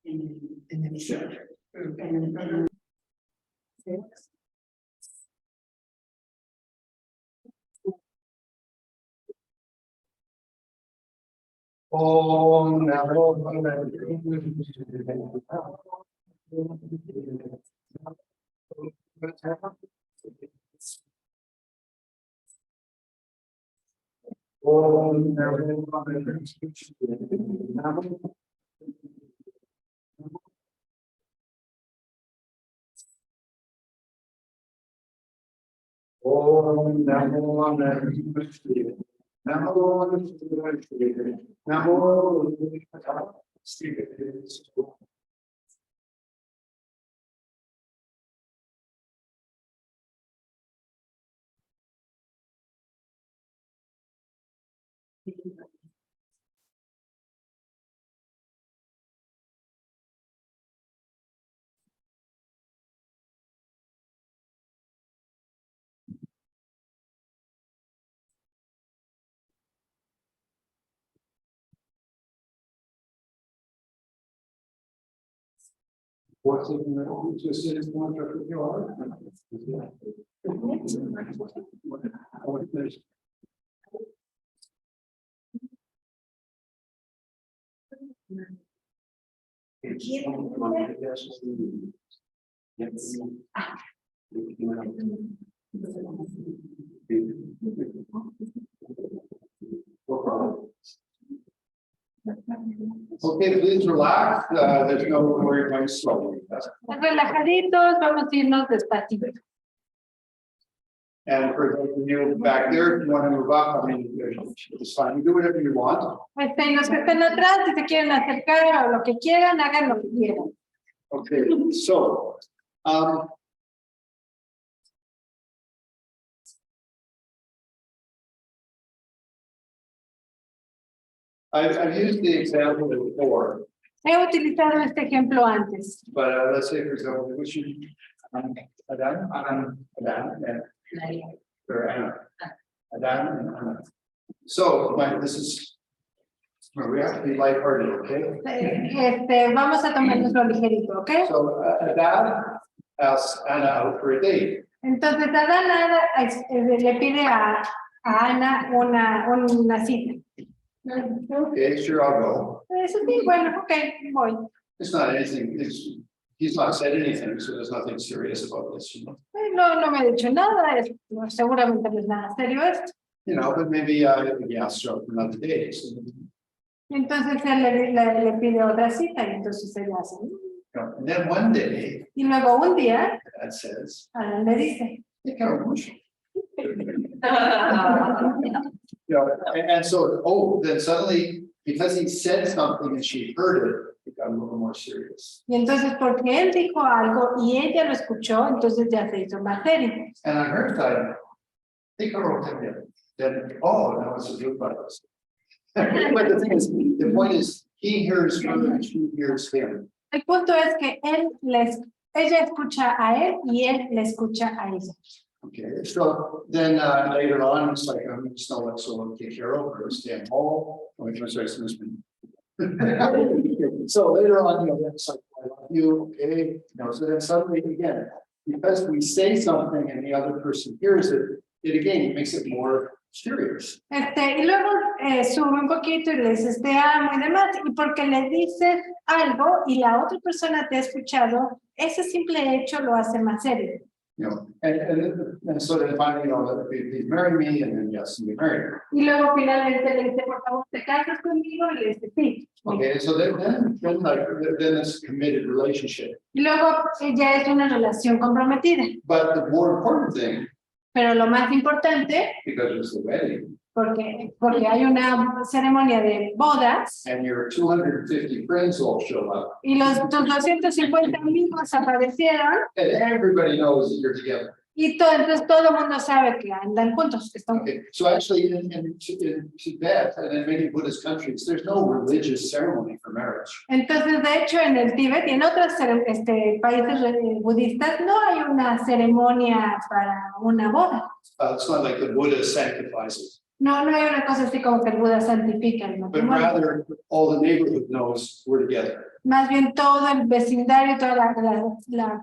En emisión. Om Namo What's it just is one of your Okay, please relax. There's no worry going slowly. Relajaditos, vamos a irnos despacito. And for those of you back there, if you want to move up, I mean, it's fine. You do whatever you want. Y los que estén atrás, si se quieren acercar o lo que quieran, hagan lo que quieran. Okay, so I've used the example before. He utilizado este ejemplo antes. But let's say, for example, which you Adam, or Anna. Adam and Anna. So this is where we have to be lighthearted, okay? Vamos a tomarnos lo ligerito, ¿ok? So Adam asks Anna out for a date. Entonces Adán le pide a Ana una cita. Okay, sure, I'll go. Eso sí, bueno, ok, voy. It's not anything. He's not said anything, so there's nothing serious about this, you know. No me ha dicho nada, seguramente no es nada serio esto. You know, but maybe he asks her out for another date. So, entonces él le pide otra cita y entonces ella hace. And then one day, y luego un día, Dad says, le dice. They kind of emotional. You know, and so, then suddenly, because he said something and she heard it, it got a little more serious. Y entonces, porque él dijo algo y ella lo escuchó, entonces ya se hizo más serio. And on her side, they go over then, now it's a good virus. But the thing is, the point is, he hears her and she hears him. El punto es que ella escucha a él y él le escucha a ella. Okay, so then later on, it's like, I'm just not let someone take care of her, stay at home. So later on, it's like, I love you, okay. So then suddenly again, because we say something and the other person hears it, it again makes it more serious. Y luego sube un poquito y le dices te amo y demás, y porque le dices algo y la otra persona te ha escuchado, ese simple hecho lo hace más serio. And so then finally, please marry me, and then yes, we marry her. Y luego finalmente le dice, por favor, te casas conmigo, y le dice sí. Okay, so then it's a committed relationship. Y luego ya es una relación comprometida. But the more important thing, pero lo más importante, because it's the wedding, porque hay una ceremonia de bodas, and your 250 friends all show up, y tus 250 amigos aparecieron, and everybody knows that you're together. Y entonces todo el mundo sabe que andan juntos, que están. Okay, so actually in Tibet and in many Buddhist countries, there's no religious ceremony for marriage. Entonces, de hecho, en el Tíbet y en otros países budistas no hay una ceremonia para una boda. It's not like the Buddha sanctifies it. No, no hay una cosa así como que el Buda santifica el but matrimonio. rather all the neighborhood knows we're together. Más bien todo el vecindario, todo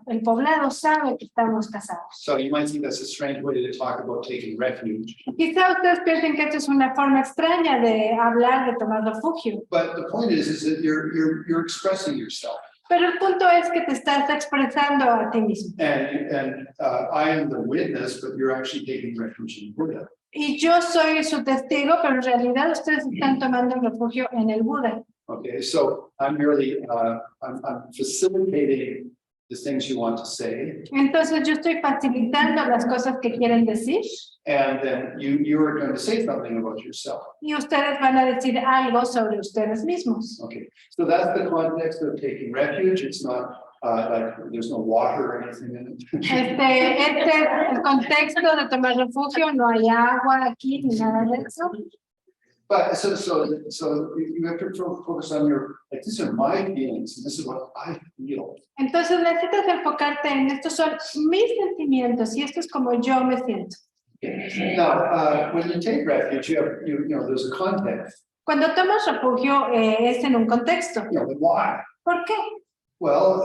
el poblado sabe que estamos casados. So you might think that's a strange way to talk about taking refuge. Quizá ustedes piensen que esto es una forma extraña de hablar de tomar refugio. But the point is that you're expressing yourself. Pero el punto es que te estás expresando a ti mismo. And I am the witness, but you're actually taking refuge in Buddha. Y yo soy su testigo, pero en realidad ustedes están tomando refugio en el Buda. Okay, so I'm merely I'm facilitating the things you want to say, Entonces yo estoy facilitando las cosas que quieren decir and then you are going to say something about yourself. y ustedes van a decir algo sobre ustedes mismos. Okay, so that's the context of taking refuge. It's not like there's no water or anything in it. Este es el contexto de tomar refugio, no hay agua aquí ni nada de eso. But so you have to focus on your, like, these are my feelings, and this is what I feel. Entonces necesitas enfocarte en estos son mis sentimientos y esto es como yo me siento. Okay. Now, when you take refuge, you know there's a context. Cuando tomas refugio es en un contexto. You know, why? ¿Por qué? Well,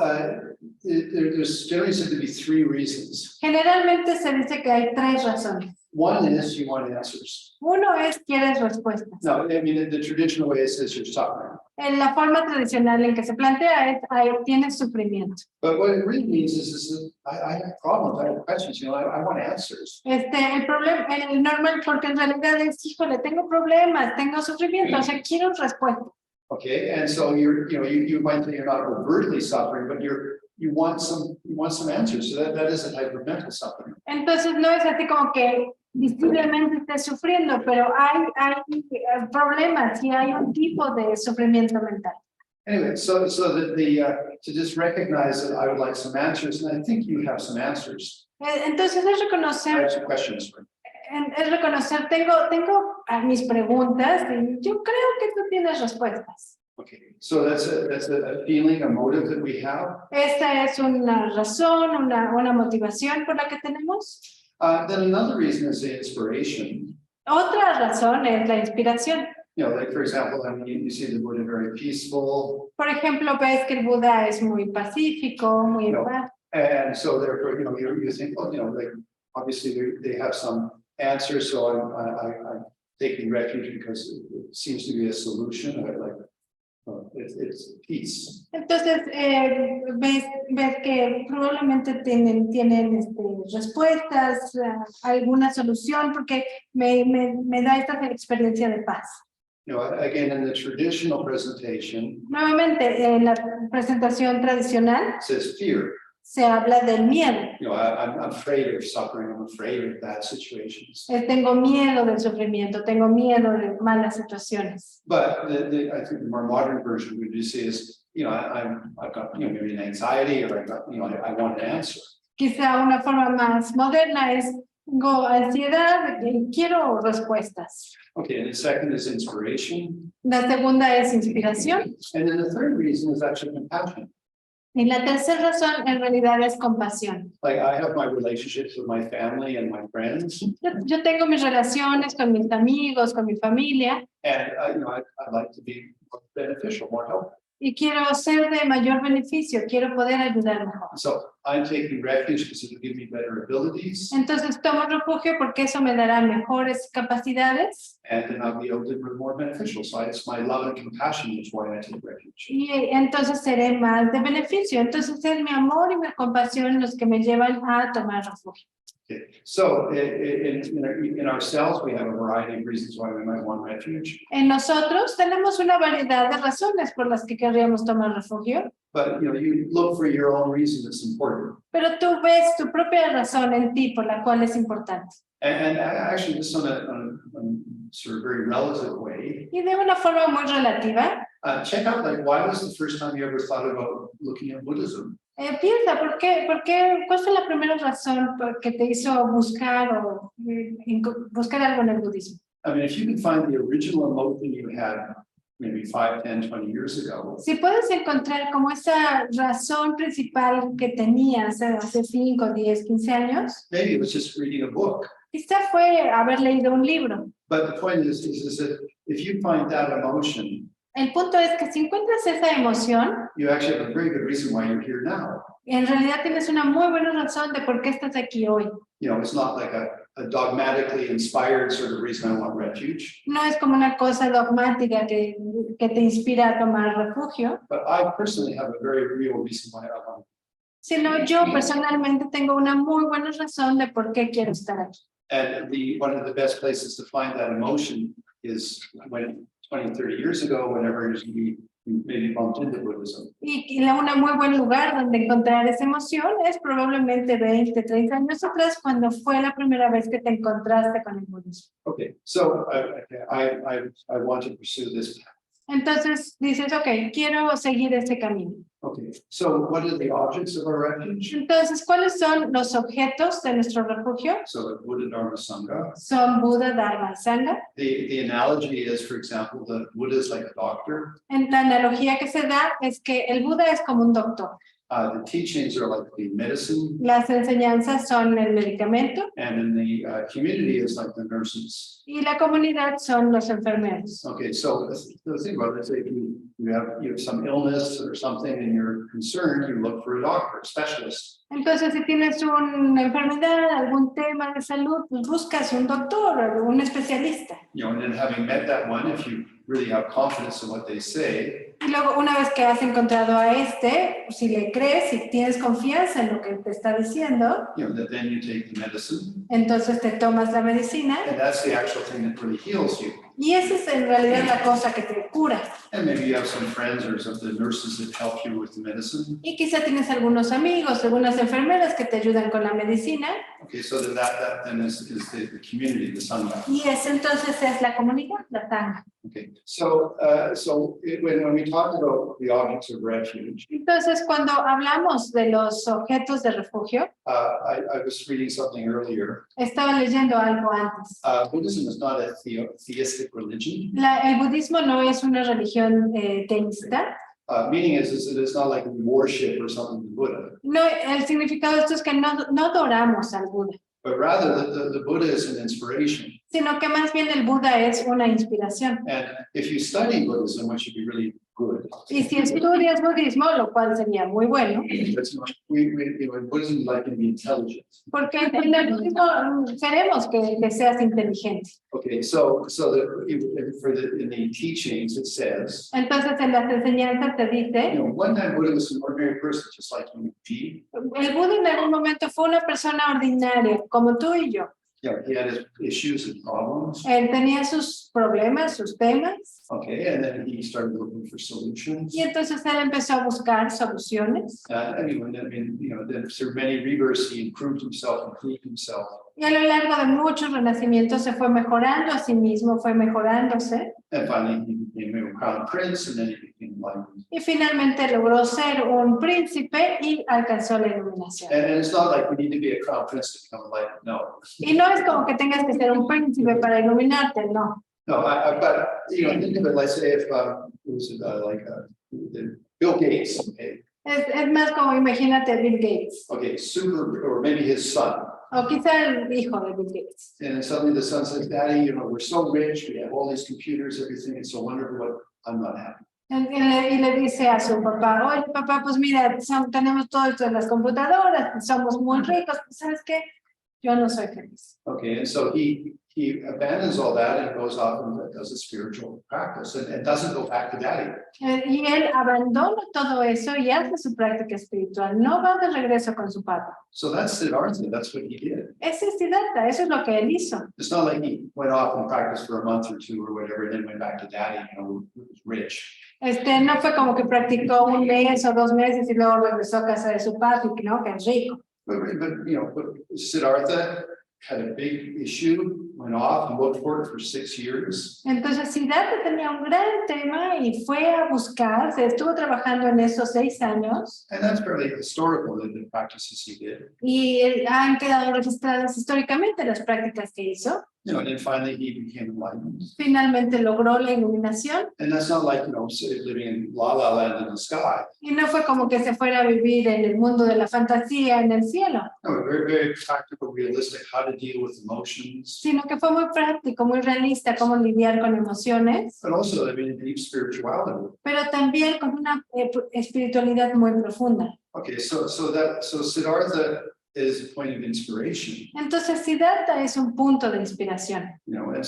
there's generally said to be three reasons. Generalmente se dice que hay tres razones. One is you want answers. Uno es quieres respuestas. No, I mean the traditional way is you're suffering. En la forma tradicional en que se plantea es tienes sufrimiento. But what it really means is I have problems, I have questions, you know, I want answers. El problema, el normal, porque en realidad es, híjole, tengo problemas, tengo sufrimiento, o sea, quiero respuestas. Okay, and so you might say you're not overtly suffering, but you want some answers. So that is a type of mental suffering. Entonces no es así como que visiblemente estés sufriendo, pero hay problemas y hay un tipo de sufrimiento mental. Anyway, so to just recognize that I would like some answers, and I think you have some answers. Entonces es I reconocer, have some questions for you. tengo mis preguntas y yo creo que tú tienes respuestas. Okay, so that's a feeling, a motive that we have. Esta es una razón, una motivación por la que tenemos. Then another reason is the inspiration. Otra razón es la inspiración. You know, like for example, I mean, you see the Buddha very peaceful. Por ejemplo, ves que el Buda es muy pacífico, muy en paz. And so therefore, you know, you think, well, you know, like obviously they have some answers, so I'm taking refuge because it seems to be a solution. It's peace. Entonces, ves que probablemente tienen respuestas, alguna solución, porque me da esta experiencia de paz. You know, again, in the traditional presentation, Nuevamente, en la presentación tradicional it says fear. se habla del miedo. You know, I'm afraid of suffering. I'm afraid of bad situations. Tengo miedo del sufrimiento, tengo miedo de malas situaciones. But I think the more modern version would just say is, you know, I've got, you know, maybe an anxiety, or I've got, you know, I want an answer. Quizá una forma más moderna es tengo ansiedad y quiero respuestas. Okay, and the second is inspiration. La segunda es inspiración. And then the third reason is actually compassion. Y la tercera razón en realidad es compasión. Like I have my relationships with my family and my friends, Yo tengo mis relaciones con mis amigos, con mi familia, and you know, I'd like to be more beneficial, more helpful. y quiero ser de mayor beneficio, quiero poder ayudar mejor. So I'm taking refuge because it'll give me better abilities, Entonces tomo refugio porque eso me dará mejores capacidades and then I'll be able to be more beneficial. So it's my love and compassion is why I take refuge. y entonces seré más de beneficio. Entonces es mi amor y mi compasión los que me llevan a tomar refugio. Okay. So in ourselves, we have a variety of reasons why we might want refuge. En nosotros tenemos una variedad de razones por las que querríamos tomar refugio, But you know, you look for your own reason that's important. pero tú ves tu propia razón en ti por la cual es importante. And actually, just on a sort of very relative way, Y de una forma muy relativa, check out like why was the first time you ever thought about looking at Buddhism? piensa, ¿cuál fue la primera razón que te hizo buscar buscar algo en el budismo? I mean, if you can find the original emotion you had maybe 5, 10, 20 years ago, Si puedes encontrar como esa razón principal que tenías hace 5, 10, 15 años, maybe it was just reading a book. quizá fue haber leído un libro. But the point is that if you find that emotion, El punto es que si encuentras esa emoción, you actually have a very good reason why you're here now. en realidad tienes una muy buena razón de por qué estás aquí hoy. You know, it's not like a dogmatically inspired sort of reason I want refuge. No es como una cosa dogmática que te inspira a tomar refugio, But I personally have a very real reason why I want it. sino yo personalmente tengo una muy buena razón de por qué quiero estar aquí. And one of the best places to find that emotion is when 20, 30 years ago, whenever you maybe bumped into Buddhism. Y un muy buen lugar donde encontrar esa emoción es probablemente 20, 30 años atrás, cuando fue la primera vez que te encontraste con el budismo. Okay, so I want to pursue this path. Entonces dices, ok, quiero seguir este camino. Okay, so what are the objects of our refuge? Entonces, ¿cuáles son los objetos de nuestro refugio? So the Buddha, Dharma, Sangha. Son Buda, Dharma y Sangha. The analogy is, for example, the Buddha is like a doctor. En la analogía que se da es que el Buda es como un doctor. The teachings are like the medicine, Las enseñanzas son el medicamento and then the community is like the nurses. y la comunidad son los enfermeros. Okay, so the thing about it is if you have some illness or something and you're concerned, you look for a doctor, a specialist. Entonces, si tienes una enfermedad, algún tema de salud, pues buscas un doctor o un especialista. You know, and then having met that one, if you really have confidence in what they say, Y luego, una vez que has encontrado a si le crees, si tienes confianza en lo que te está diciendo, you know, that then you take the medicine, entonces te tomas la medicina and that's the actual thing that really heals you. y esa es en realidad la cosa que te cura. And maybe you have some friends or some of the nurses that help you with the medicine. Y quizá tienes algunos amigos, algunas enfermeras que te ayudan con la medicina. Okay, so that then is the community, the Sangha. Y eso entonces es la comunidad, la Sangha. Okay, so when we talk about the objects of refuge, Entonces, cuando hablamos de los objetos de refugio, I was reading something earlier. estaba leyendo algo antes. Buddhism is not a theistic religion. El budismo no es una religión teísta. Meaning is that it's not like we worship or something to Buddha, No, el significado de esto es que no adoramos al Buda, but rather the Buddha is an inspiration. sino que más bien el Buda es una inspiración. And if you study Buddhism, which would be really good, Y si estudias budismo, lo cual sería muy bueno, in Buddhism, like to be intelligent. porque en el budismo queremos que seas inteligente. Okay, so in the teachings it says, Entonces, en las enseñanzas te dice, one time Buddha was an ordinary person, just like you and me. el Buda en algún momento fue una persona ordinaria, como tú y yo. He had his issues and problems. Él tenía sus problemas, sus temas, Okay, and then he started looking for solutions. y entonces él empezó a buscar soluciones. Then through many rebirths, he improved himself. Y a lo largo de muchos renacimientos se fue mejorando a sí mismo, fue mejorándose. And finally, he became a crown prince, and then he became enlightened. Y finalmente logró ser un príncipe y alcanzó la iluminación. And it's not like we need to be a crown prince to become enlightened. No. Y no es como que tengas que ser un príncipe para iluminarte, no. No, but think of it like say if Bill Gates, okay. Es más como imagínate a Bill Gates, Okay, or maybe his son. o quizá el hijo de Bill Gates. And then suddenly the son says, Daddy, we're so rich, we have all these computers, everything, it's so wonderful, but I'm not happy. Y le dice a su papá, oye papá, pues mira, tenemos todo esto en las computadoras, somos muy ricos, ¿sabes qué? Yo no soy feliz. Okay, and so he abandons all that and goes off and does a spiritual practice and doesn't go back to Daddy. Y él abandona todo eso y hace su práctica espiritual, no va de regreso con su papá. So that's Siddhartha, that's what he did. Ese es Siddhartha, eso es lo que él hizo. It's not like he went off and practiced for a month or two or whatever, and then went back to Daddy, who was rich. No fue como que practicó un mes o 2 meses y luego regresó a casa de su papi, ¿no? Que es rico. But Siddhartha had a big issue, went off and looked for it for 6 years. Entonces Siddhartha tenía un gran tema y fue a buscar, se estuvo trabajando en esos 6 años. And that's fairly historical, the practices he did. Y han quedado registradas históricamente las prácticas que hizo. You know, and then finally he became enlightened. Finalmente logró la iluminación And that's not like, you know, living in la la land in the sky. y no fue como que se fuera a vivir en el mundo de la fantasía en el cielo, No, very, very practical, realistic, how to deal with emotions. sino que fue muy práctico, muy realista cómo lidiar con emociones, But also, I mean, deep spirituality. pero también con una espiritualidad muy profunda. Okay, so Siddhartha is a point of inspiration. Entonces, Siddhartha es un punto de inspiración. You know, and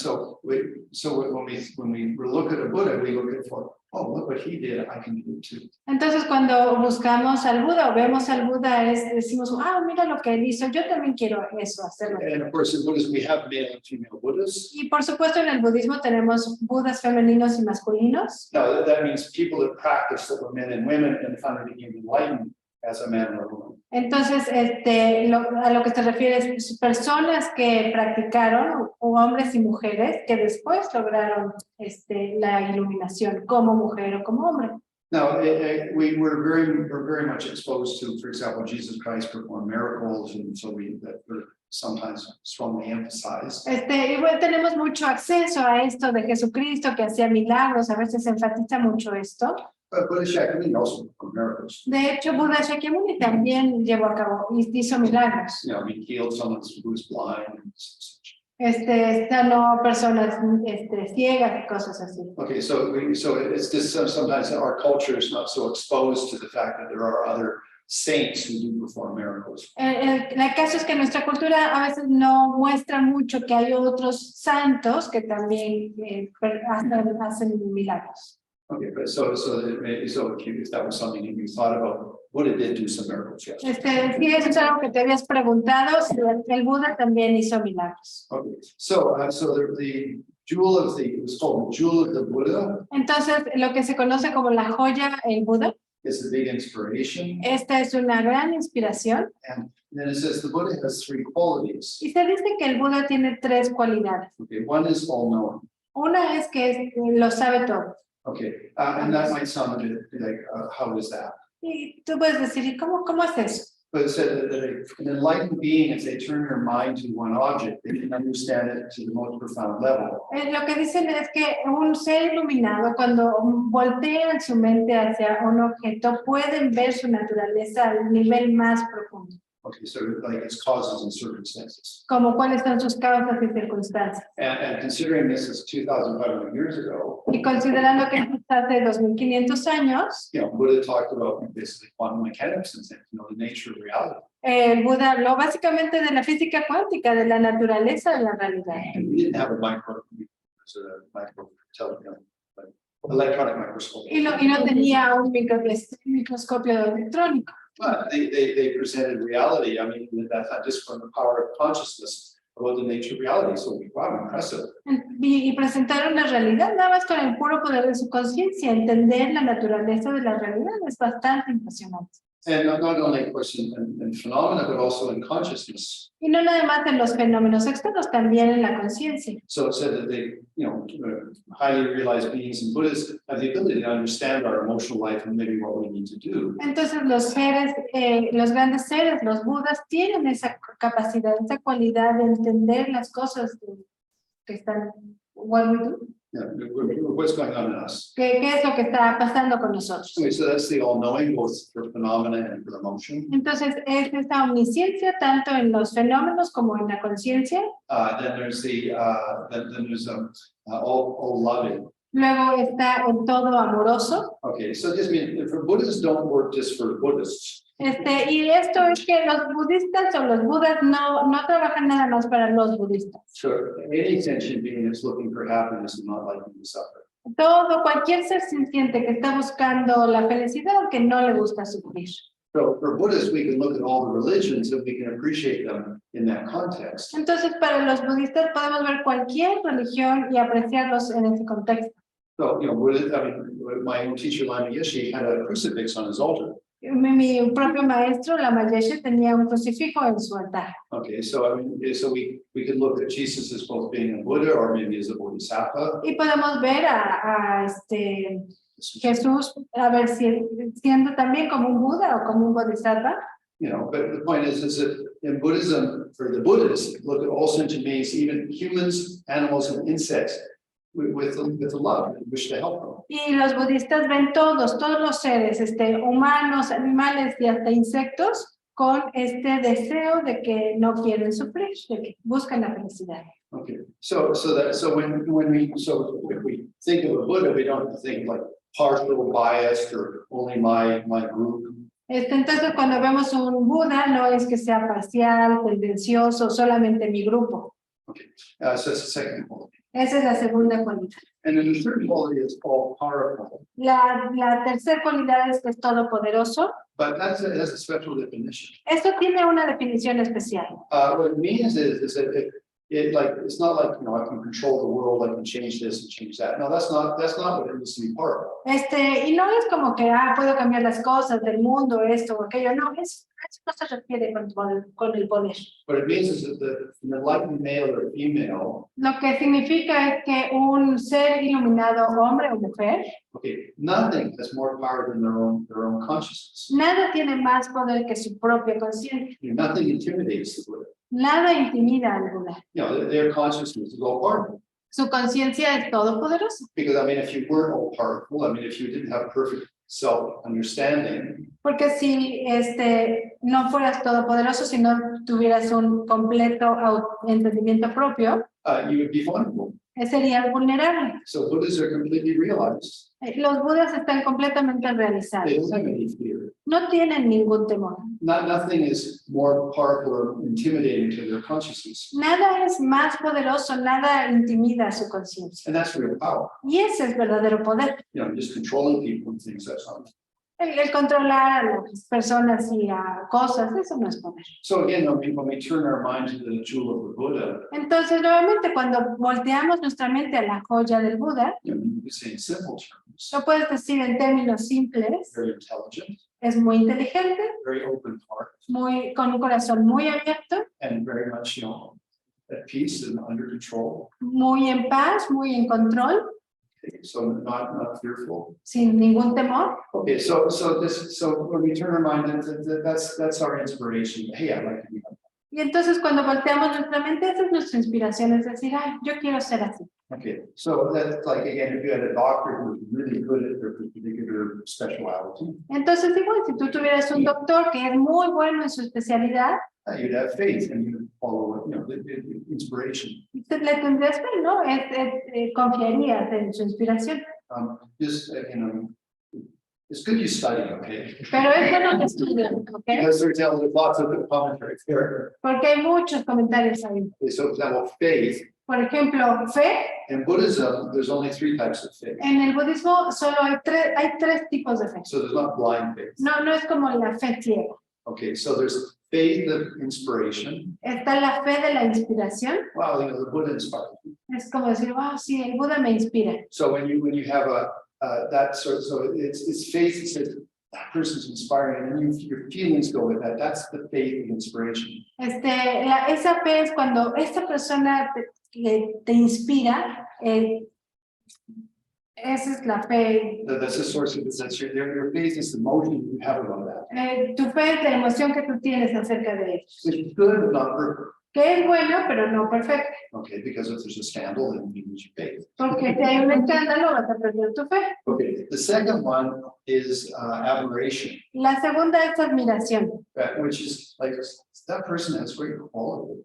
when we look at a Buddha, we look at oh, look what he did, I can do it too. Entonces, cuando buscamos al Buda o vemos al Buda, decimos, mira lo que él hizo, yo también quiero eso, hacerlo. And of course, in Buddhism, we have male and female Buddhas. Y por supuesto, en el budismo tenemos Budas femeninos y masculinos. Now, that means people that practice that were men and women and finally became enlightened as a man or a woman. Entonces, a lo que se refiere es personas que practicaron, o hombres y mujeres, que después lograron la iluminación como mujer o como hombre. Now, we're very much exposed to, for example, Jesus Christ performed miracles, and so that we're sometimes strongly emphasized. Igual tenemos mucho acceso a esto de Jesucristo que hacía milagros, a veces se enfatiza mucho esto. But Buddha Shakyamuni also performed miracles. De hecho, Buda Shakyamuni también llevó a cabo, hizo milagros. You know, he healed someone who was blind and such. Sanó personas ciegas y cosas así. Okay, so it's just sometimes our culture is not so exposed to the fact that there are other saints who do perform miracles. El caso es que nuestra cultura a veces no muestra mucho que hay otros santos que también hacen milagros. Okay, but so if that was something that you thought about, Buddha did do some miracles, yes. Sí, eso es algo que te habías preguntado, si el Buda también hizo milagros. Okay, so the jewel of it was called the jewel of the Buddha. Entonces, lo que se conoce como la joya, el Buda, Is a big inspiration. esta es una gran inspiración. And then it says the Buddha has three qualities. Y se dice que el Buda tiene tres cualidades. Okay, one is all-knowing. Una es que lo sabe todo. Okay, and that might sound a bit like, how is that? Y tú puedes decir, ¿y cómo es eso? But it said that an enlightened being, if they turn their mind to one object, they can understand it to the most profound level. Lo que dicen es que un ser iluminado, cuando voltean su mente hacia un objeto, pueden ver su naturaleza al nivel más profundo. Okay, so like its causes and circumstances. Como cuáles son sus causas y circunstancias. And considering this is 2,500 years ago, Y considerando que esto está hace 2500 años, you know, Buddha talked about basically quantum mechanics and things, you know, the nature of reality. el Buda habló básicamente de la física cuántica, de la naturaleza de la realidad. And we didn't have a electronic microscope. Y no tenía un microscopio electrónico. But they presented reality. I mean, that's not just from the power of consciousness about the nature of reality. So, wow, impressive. Y presentaron la realidad, nada más con el puro poder de su conciencia. Entender la naturaleza de la realidad es bastante impresionante. And not only, of course, in phenomena, but also in consciousness. Y no nada más en los fenómenos externos, también en la conciencia. So it said that they, you know, highly realized beings and Buddhists have the ability to understand our emotional life and maybe what we need to do. Entonces los seres, los grandes seres, los budas, tienen esa capacidad, esa cualidad de entender las cosas que están, what we do. Yeah, what's going on in us. ¿Qué es lo que está pasando con nosotros? Okay, so that's the all-knowing, both for phenomena and for emotion. Entonces es esta omnisciencia tanto en los fenómenos como en la conciencia. Then there's all loving. Luego está el todo amoroso. Okay, so this means for Buddhists don't work just for Buddhists. Y esto es que los budistas o los budas no trabajan nada más para los budistas. So any sentient being that's looking for happiness and not liking to suffer. Cualquier ser sintiente que está buscando la felicidad o que no le gusta sufrir. So for Buddhists, we can look at all the religions and we can appreciate them in that context. Entonces, para los budistas podemos ver cualquier religión y apreciarlos en ese contexto. So, you know, my own teacher, Lama Yeshe, had a crucifix on his altar. Mi propio maestro, Lama Yeshe, tenía un crucifijo en su altar. Okay, so we could look at Jesus as both being a Buddha or maybe as a Bodhisattva. Y podemos ver a Jesús, a ver si siendo también como un Buda o como un Bodhisattva. You know, but the point is that in Buddhism, for the Buddhists, look at all sentient beings, even humans, animals, and insects, with love, and wish to help them. Y los budistas ven todos los seres, humanos, animales y hasta insectos, con este deseo de que no quieren sufrir, de que buscan la felicidad. Okay, so if we think of a Buddha, we don't think like partial, biased, or only my group. Entonces, cuando vemos un Buda, no es que sea parcial, tendencioso, solamente mi grupo. Okay, so that's the second quality. Esa es la segunda cualidad. And then the third quality is called powerful. La tercera cualidad es que es todopoderoso. But that's a special definition. Esto tiene una definición especial. What it means is that it's not like, you know, I can control the world, I can change this and change that. No, that's not what it means to be powerful. Y no es como que, puedo cambiar las cosas del mundo, esto o aquello. No, eso no se refiere con el poder. What it means is that an enlightened male or female. Lo que significa es que un ser iluminado, hombre o mujer. Okay, nothing has more power than their own consciousness. Nada tiene más poder que su propia conciencia. Nothing intimidates the Buddha. Nada intimida al Buda. You know, their consciousness is all powerful. Su conciencia es todopoderosa. Because I mean, if you weren't all powerful, I mean, if you didn't have perfect self-understanding. Porque si no fueras todopoderoso, si no tuvieras un completo entendimiento propio, You would be vulnerable. Serías vulnerable. So Buddhas are completely realized. Los budas están completamente realizados. They don't have any fear. No tienen ningún temor. Nothing is more powerful or intimidating to their consciousness. Nada es más poderoso, nada intimida su conciencia. And that's real power. Y ese es verdadero poder. You know, just controlling people and things, that's not. El controlar a las personas y a cosas, eso no es poder. So again, when we turn our mind to the jewel of the Buddha, Entonces, nuevamente, cuando volteamos nuestra mente a la joya del Buda, you know, you can say in simple terms, lo puedes decir en términos simples, very intelligent, es muy inteligente, very open heart, con un corazón muy abierto, and very much, you know, at peace and under control. muy en paz, muy en control, Okay, so not fearful. sin ningún temor. Okay, so when we turn our mind, that's our inspiration. Hey, I'd like to be like that. Y entonces cuando volteamos nuestra mente, esa es nuestra inspiración, es decir, yo quiero ser así. Okay, so that's like, again, if you had a doctor who's really good at their particular specialty, Entonces, igual, si tú tuvieras un doctor que es muy bueno en su especialidad, you'd have faith and you'd follow, you know, the inspiration. usted le tendrías fe, ¿no? Confiarías en su inspiración. Just, you know, it's good you study, okay? Pero es bueno que estudien, ¿ok? Because there's lots of commentaries there. Porque hay muchos comentarios ahí. Okay, so for example, faith. Por ejemplo, fe. In Buddhism, there's only 3 types of faith. En el budismo solo hay tres tipos de fe. So there's not blind faith. No es como la fe ciega. Okay, so there's faith of inspiration. Está la fe de la inspiración. Wow, you know, the Buddha inspired me. Es como decir, wow, sí, el Buda me inspira. So when you have that sort, so it's faith that says that person's inspiring, and then your feelings go with that. That's the faith of inspiration. Esa fe es cuando esta persona te inspira. Esa es la fe. That's the source of this. That's your faith is the emotion you have about that. Tu fe es la emoción que tú tienes acerca de ellos. It's good, but not perfect. Que es bueno, pero no perfecto. Okay, because if there's a scandal, then you lose your faith. Porque si hay un escándalo, vas a perder tu fe. Okay, the second one is admiration, La segunda es admiración. which is like that person has great quality.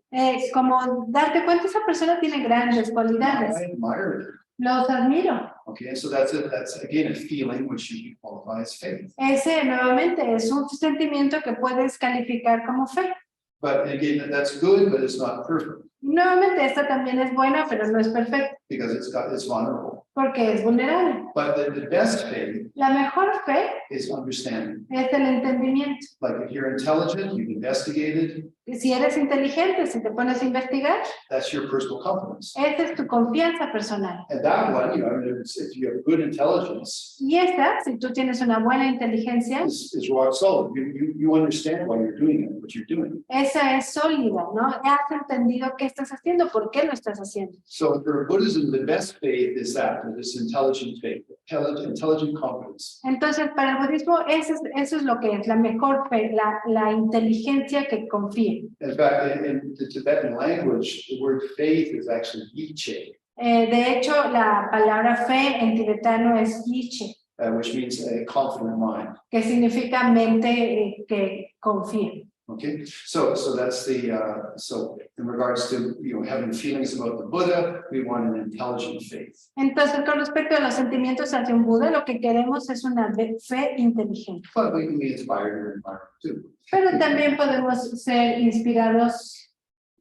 Como darte cuenta, esa persona tiene grandes cualidades. I admire it. Los admiro. Okay, so that's again a feeling which you can qualify as faith. Ese nuevamente es un sentimiento que puedes calificar como fe. But again, that's good, but it's not perfect Nuevamente, esta también es buena, pero no es perfecta, because it's vulnerable. porque es vulnerable. But the best faith La mejor fe is understanding. es el entendimiento. Like if you're intelligent, you've investigated, Si eres inteligente, si te pones a investigar, that's your personal confidence. esa es tu confianza personal. And that one, you know, if you have good intelligence, Y esta, si tú tienes una buena inteligencia, is rock solid. You understand why you're doing it, what you're doing. esa es sólida, ¿no? Has entendido qué estás haciendo, por qué lo estás haciendo. So for Buddhism, the best faith is that, this intelligent faith. intelligent confidence. Entonces, para el budismo, eso es lo que es la mejor fe, la inteligencia que confía. In fact, in the Tibetan language, the word faith is actually yiche, De hecho, la palabra fe en tibetano es yiche, which means a confident mind. que significa mente que confía. Okay, so that's the so in regards to having feelings about the Buddha, we want an intelligent faith. Entonces, con respecto a los sentimientos hacia un Buda, lo que queremos es una fe inteligente. But we can be inspired and admired too. Pero también podemos ser inspirados.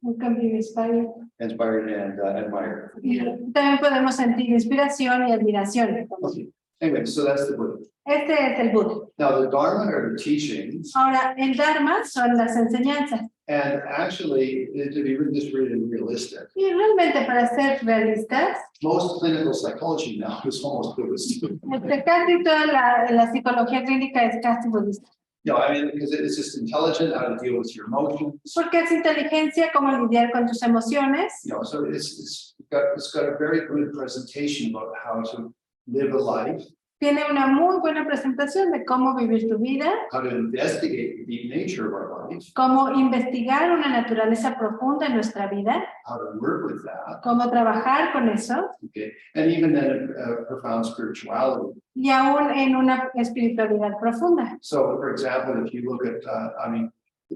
We can be inspired. Inspired and admired. Y también podemos sentir inspiración y admiración. Okay. Anyway, so that's the Buddha. Este es el Buda. Now the Dharma are the teachings, Ahora, el Dharma son las enseñanzas. and actually, to be just really realistic, Y realmente, para ser realistas, most clinical psychology now is almost Buddhist. casi toda la psicología clínica es casi budista. I mean, because it's just intelligent how to deal with your emotions. Porque es inteligencia cómo lidiar con tus emociones. So it's got a very good presentation about how to live a life, Tiene una muy buena presentación de cómo vivir tu vida, how to investigate the deep nature of our life, cómo investigar una naturaleza profunda en nuestra vida, how to work with that, cómo trabajar con eso, okay, and even then profound spirituality. y aún en una espiritualidad profunda. So, for example, if you look at,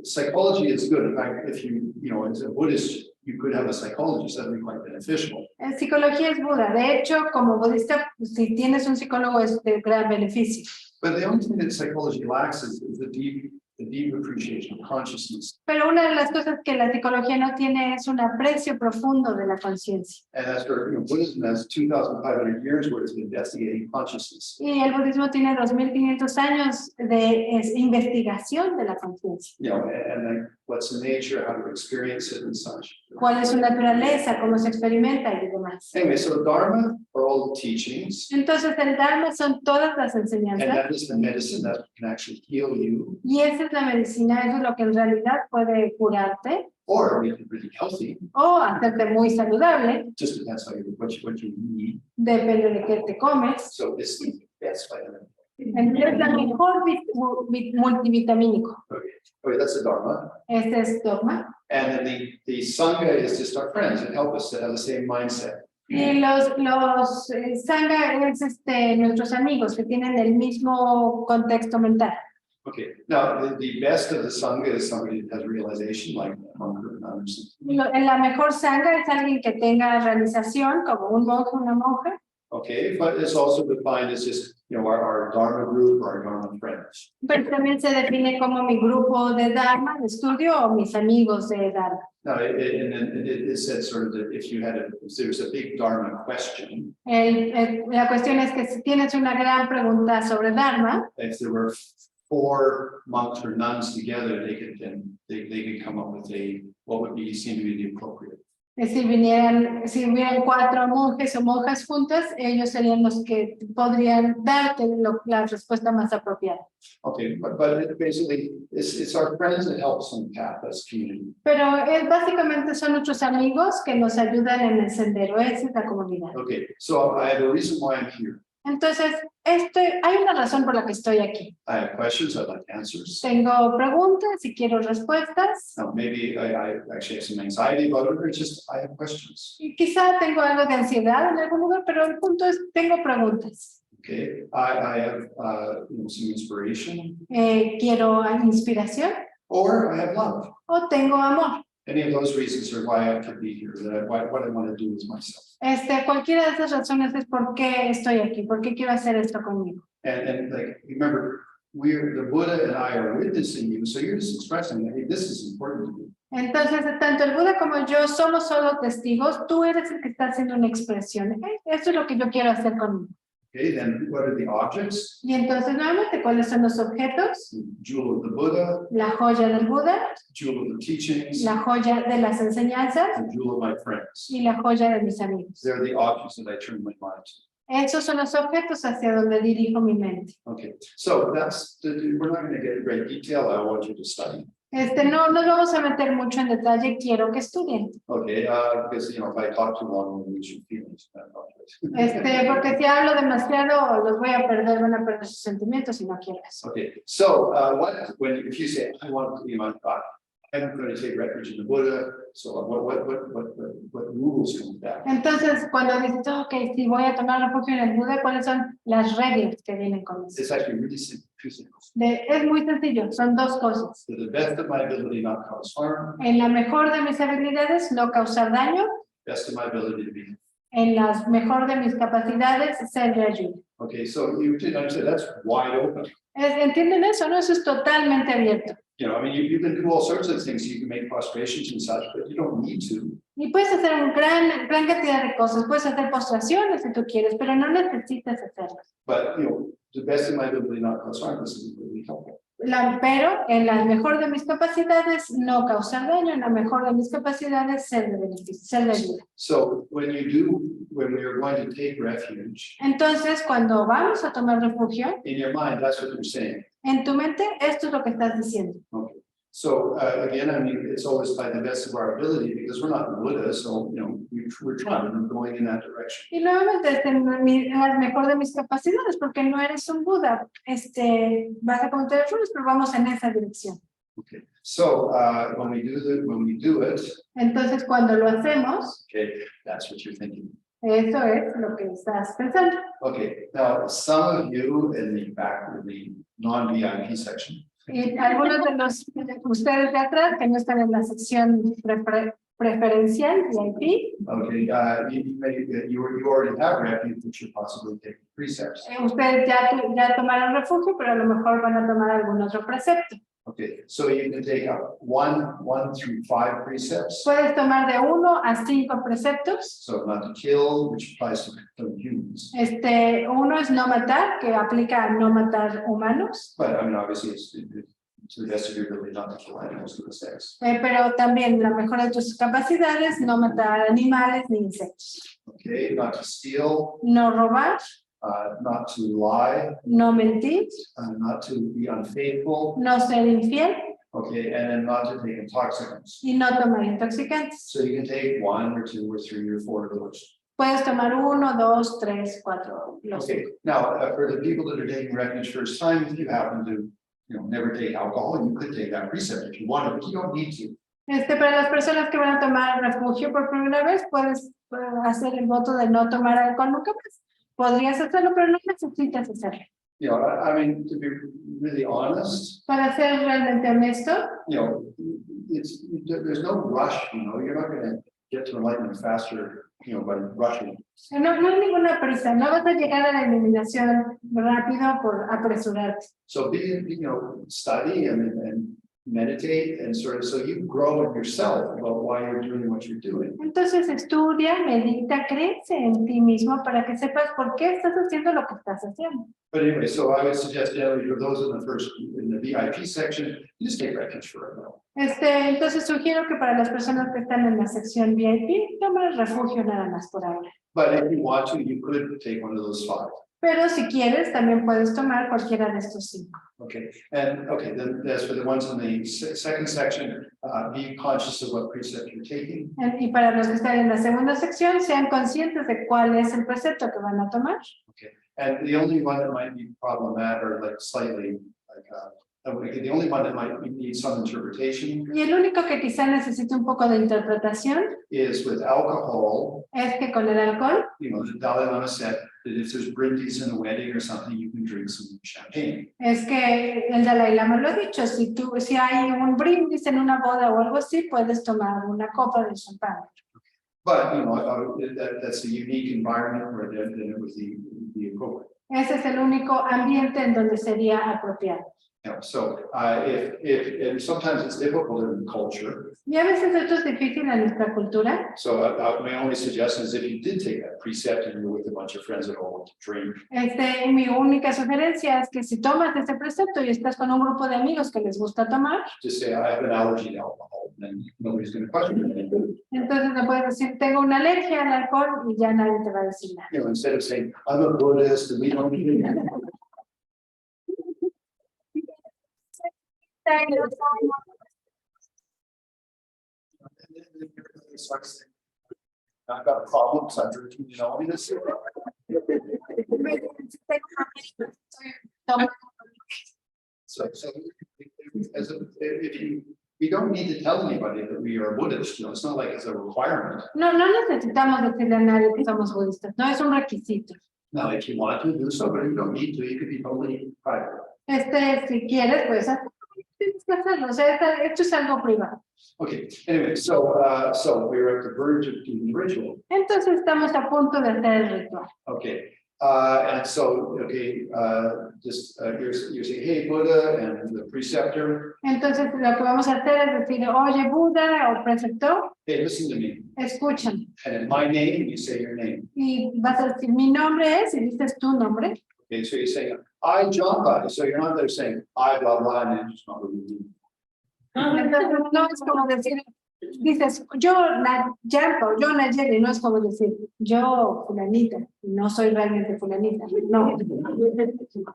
psychology is good. In fact, if as a Buddhist, you could have a psychologist, that'd be quite beneficial. Psicología es Buda. De hecho, como budista, si tienes un psicólogo es de gran beneficio. But the only thing that psychology lacks is the deep appreciation of consciousness. Pero una de las cosas que la psicología no tiene es un aprecio profundo de la conciencia. And that's where, Buddhism has 2,500 years where it's been investigating consciousness. Y el budismo tiene 2500 años de investigación de la conciencia. And like what's the nature, how to experience it and such. ¿Cuál es su naturaleza? ¿Cómo se experimenta? Y demás. Anyway, so Dharma are all the teachings. Entonces, el Dharma son todas las And enseñanzas. that is the medicine that can actually heal you. Y esa es la medicina, eso es lo que en realidad puede curarte Or make you really healthy. o hacerte muy saludable, Just depends what you need. depende de qué te comes. So this is the best vitamin. Es la mejor multivitamínico. Okay, that's the Dharma. Este es dogma. And then the Sangha is just our friends that help us to have the same mindset. Y los sangha es nuestros amigos que tienen el mismo contexto mental. Okay, now the best of the Sangha is somebody that has realization, like a monk or an nun. La mejor sangha es alguien que tenga realización, como un monje, una monja. Okay, but it's also defined as just, our Dharma group or our Dharma friends. Pero también se define como mi grupo de Dharma, de estudio, o mis amigos de Dharma. Now, and then it said sort of that if there's a big Dharma question. La cuestión es que si tienes una gran pregunta sobre Dharma, If there were 4 monks or nuns together, they could come up with what would seem to be the appropriate. si hubieran 4 monjes o monjas juntas, ellos serían los que podrían darte la respuesta más apropiada. Okay, but basically, it's our friends that help us on the path as community. Pero básicamente son nuestros amigos que nos ayudan en el sendero, esa es la comunidad. Okay, so I have a reason why I'm here. Entonces, hay una razón por la que estoy aquí. I have questions, I'd like answers. Tengo preguntas y quiero respuestas. Now, maybe I actually have some anxiety about it, or it's just I have questions. Y quizá tengo algo de ansiedad en algún lugar, pero el punto es, tengo preguntas. Okay, I have some inspiration, Quiero inspiración or I have love. o tengo amor. Any of those reasons are why I could be here, what I want to do with myself. Cualquiera de esas razones es por qué estoy aquí, por qué quiero hacer esto conmigo. And like, remember, the Buddha and I are witnessing you, so you're just expressing that, hey, this is important to me. Entonces, tanto el Buda como yo somos solo testigos, tú eres el que está haciendo una expresión. Eso es lo que yo quiero hacer conmigo. Okay, then what are the objects? Y entonces, nuevamente, ¿cuáles son los objetos? The jewel of the Buddha, La joya del Buda, jewel of the teachings, la joya de las enseñanzas the jewel of my friends. y la joya de mis amigos. They're the objects that I turn my mind to. Esos son los objetos hacia donde dirijo mi mente. Okay, so we're not going to get in great detail. I want you to study. No nos vamos a meter mucho en detalle, quiero que estudien. Okay, because if I talk too long, we'll lose your feelings. Porque si hablo demasiado, los voy a perder, van a perder sus sentimientos y no quiero eso. Okay, so if you say I want to be my God, I'm going to take refuge in the Buddha. So what rules come with that? Entonces, cuando dices, ok, si voy a tomar refugio en el Buda, ¿cuáles son las reglas que vienen con eso? It's actually really simple. Two simple. Es muy sencillo, son dos cosas. To the best of my ability, not cause harm. En la mejor de mis habilidades, no causar daño. Best of my ability to be. En la mejor de mis capacidades, ser de ayuda. Okay, so you did understand that's wide open. ¿Entienden eso? No, eso es totalmente abierto. You know, I mean, you can do all sorts of things. You can make prostrations and such, but you don't need to. Y puedes hacer un gran cantidad de cosas. Puedes hacer postraciones si tú quieres, pero no necesitas hacerlas. But, you know, the best of my ability not cause harm, this is really helpful. Pero en la mejor de mis capacidades, no causar daño. En la mejor de mis capacidades, ser de beneficio, ser de ayuda. So when we are going to take refuge. Entonces, cuando vamos a tomar refugio, In your mind, that's what you're saying. En tu mente, esto es lo que estás diciendo. Okay. So again, I mean, it's always by the best of our ability because we're not Buddha, so you know we're trying and going in that direction. Y nuevamente es la mejor de mis capacidades, porque no eres un Buda. Vas a cometer errores, pero vamos en esa dirección. Okay. So when we do it. Entonces, cuando lo hacemos. Okay, that's what you're thinking. Eso es lo que estás pensando. Okay. Now, some of you in the back of the non-VIP section. Y algunos de ustedes de atrás que no están en la sección preferencial VIP. Okay, you already have refuge, which you're possibly taking precepts. Ustedes ya tomaron refugio, pero a lo mejor van a tomar algún otro precepto. Okay, so you can take up one through 5 precepts. Puedes tomar de 1 a 5 preceptos. So not to kill, which applies to humans. Uno es no matar, que aplica a no matar humanos. But I mean, obviously, it's to the best of your ability not to kill animals to the sex. Pero también la mejor de tus capacidades, no matar animales ni insectos. Okay, not to steal. No robar. Not to lie. No mentir. Not to be unfaithful. No ser infiel. Okay, and then not to take intoxicants. Y no tomar intoxicantes. So you can take 1 or 2 or 3 or 4 of those. Puedes tomar 1, 2, 3, 4. Okay, now for the people that are taking refuge first time, if you happen to, never take alcohol, you could take that precept if you want to, but you don't need to. Para las personas que van a tomar refugio por primera vez, puedes hacer el voto de no tomar alcohol nunca más. Podrías hacerlo, pero no necesitas hacerlo. You know, I mean, to be really honest. Para ser realmente honesto. There's no rush, you're not going to get to enlightenment faster, by rushing. No hay ninguna prisa, no vas a llegar a la iluminación rápido por apresurarte. So study and meditate and sort of so you grow in yourself about why you're doing what you're doing. Entonces estudia, medita, crece en ti mismo para que sepas por qué estás haciendo lo que estás haciendo. But anyway, so I would suggest for those in the VIP section, you just take refuge for a while. Entonces sugiero que para las personas que están en la sección VIP, tomen refugio nada más por ahora. But if you want to, you could take one of those 5. Pero si quieres, también puedes tomar cualquiera de estos 5. Okay, and then as for the ones in the second section, be conscious of what precept you're taking. Y para los que están en la segunda sección, sean conscientes de cuál es el precepto que van a tomar. Okay, and the only one that might be problematic or the only one that might need some interpretation. Y el único que quizá necesite un poco de interpretación is with alcohol. Es que con el alcohol. The Dalai Lama said that if there's brindis in a wedding or something, you can drink some champagne. Es que el Dalai Lama lo ha dicho, si hay un brindis en una boda o algo así, puedes tomar una copa de champán. But that's a unique environment where then it would be appropriate. Ese es el único ambiente en donde sería apropiado. So and sometimes it's difficult in culture. Y a veces esto es difícil en nuestra cultura. So my only suggestion is if you did take that precept and you're with a bunch of friends that all want to drink. Mi única sugerencia es que si tomas ese precepto y estás con un grupo de amigos que les gusta tomar. Just say I have an allergy to alcohol, and nobody's going to question it. Entonces le puedes decir tengo una alergia al alcohol y ya nadie te va a decir nada. Instead of saying I'm a Buddhist and we don't drink. start saying, I've got a problem because I'm drinking, you know, I mean, this. So if you, we don't need to tell anybody that we are Buddhist, you know, it's not like it's a requirement. No, no necesitamos decirle a nadie que somos budistas, no es un requisito. Now, if you want to do so, but you don't need to, you could be totally private. Si quieres, pues, tienes que hacerlo, o sea, esto es algo privado. Okay, anyway, so we're at the verge of doing the ritual. Entonces estamos a punto de hacer el ritual. Okay, and so, okay, you're saying, hey, Buddha, and the preceptor. Entonces lo que vamos a hacer es decir, oye, Buda o preceptor, Hey, listen to me. escuchan. And in my name, you say your name. Y vas a decir, mi nombre es, y dices tu nombre. Okay, so you're saying, I, John Body. So you're not there saying, I, blah, blah, and then just not really mean. Entonces no es como decir, dices, yo, Yanko, yo, Nayeli, no es como decir, yo, fulanita, no soy realmente fulanita, no.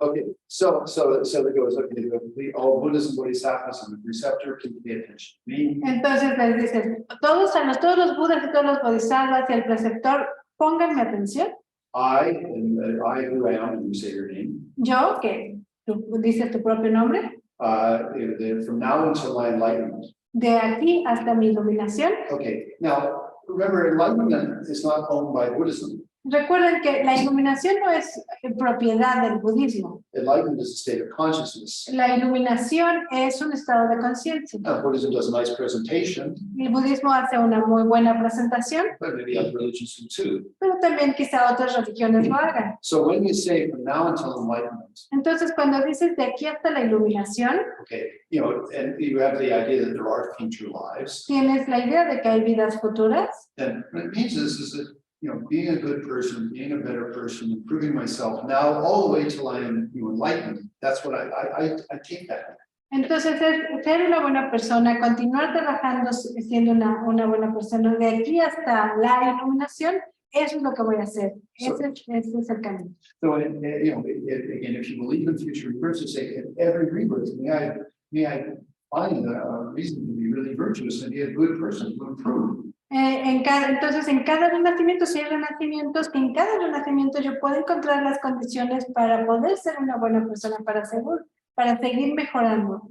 Okay, so it goes, okay, all Buddhas and Bodhisattvas and the preceptor can pay attention to me. Entonces les dices, todos los Budas y todos los Bodhisattvas y el preceptor, pónganme atención. I who am, and you say your name. Yo, que tú dices tu propio nombre. From now until my enlightenment. De aquí hasta mi iluminación. Okay, now remember, enlightenment is not owned by Buddhism. Recuerden que la iluminación no es propiedad del budismo. Enlightenment is a state of consciousness. La iluminación es un estado de conciencia. Buddhism does a nice presentation. El budismo hace una muy buena presentación. But maybe other religions do too. Pero también quizá otras religiones lo hagan. So when you say from now until enlightenment. Entonces cuando dices de aquí hasta la iluminación. Okay, you know, and you have the idea that there are future lives. Tienes la idea de que hay vidas futuras. And what it means is that, you know, being a good person, being a better person, improving myself now all the way till I am, you know, enlightened. That's what I take that. Entonces, ser una buena persona, continuar trabajando siendo una buena persona de aquí hasta la iluminación, eso es lo que voy a hacer. Ese es el camino. So, you know, again, if you believe in future rebirths, you say, in every rebirth, may I find a reason to be really virtuous and be a good person to improve. Entonces, en cada renacimiento, si hay renacimientos, que en cada renacimiento yo puedo encontrar las condiciones para poder ser una buena persona, para seguir mejorando.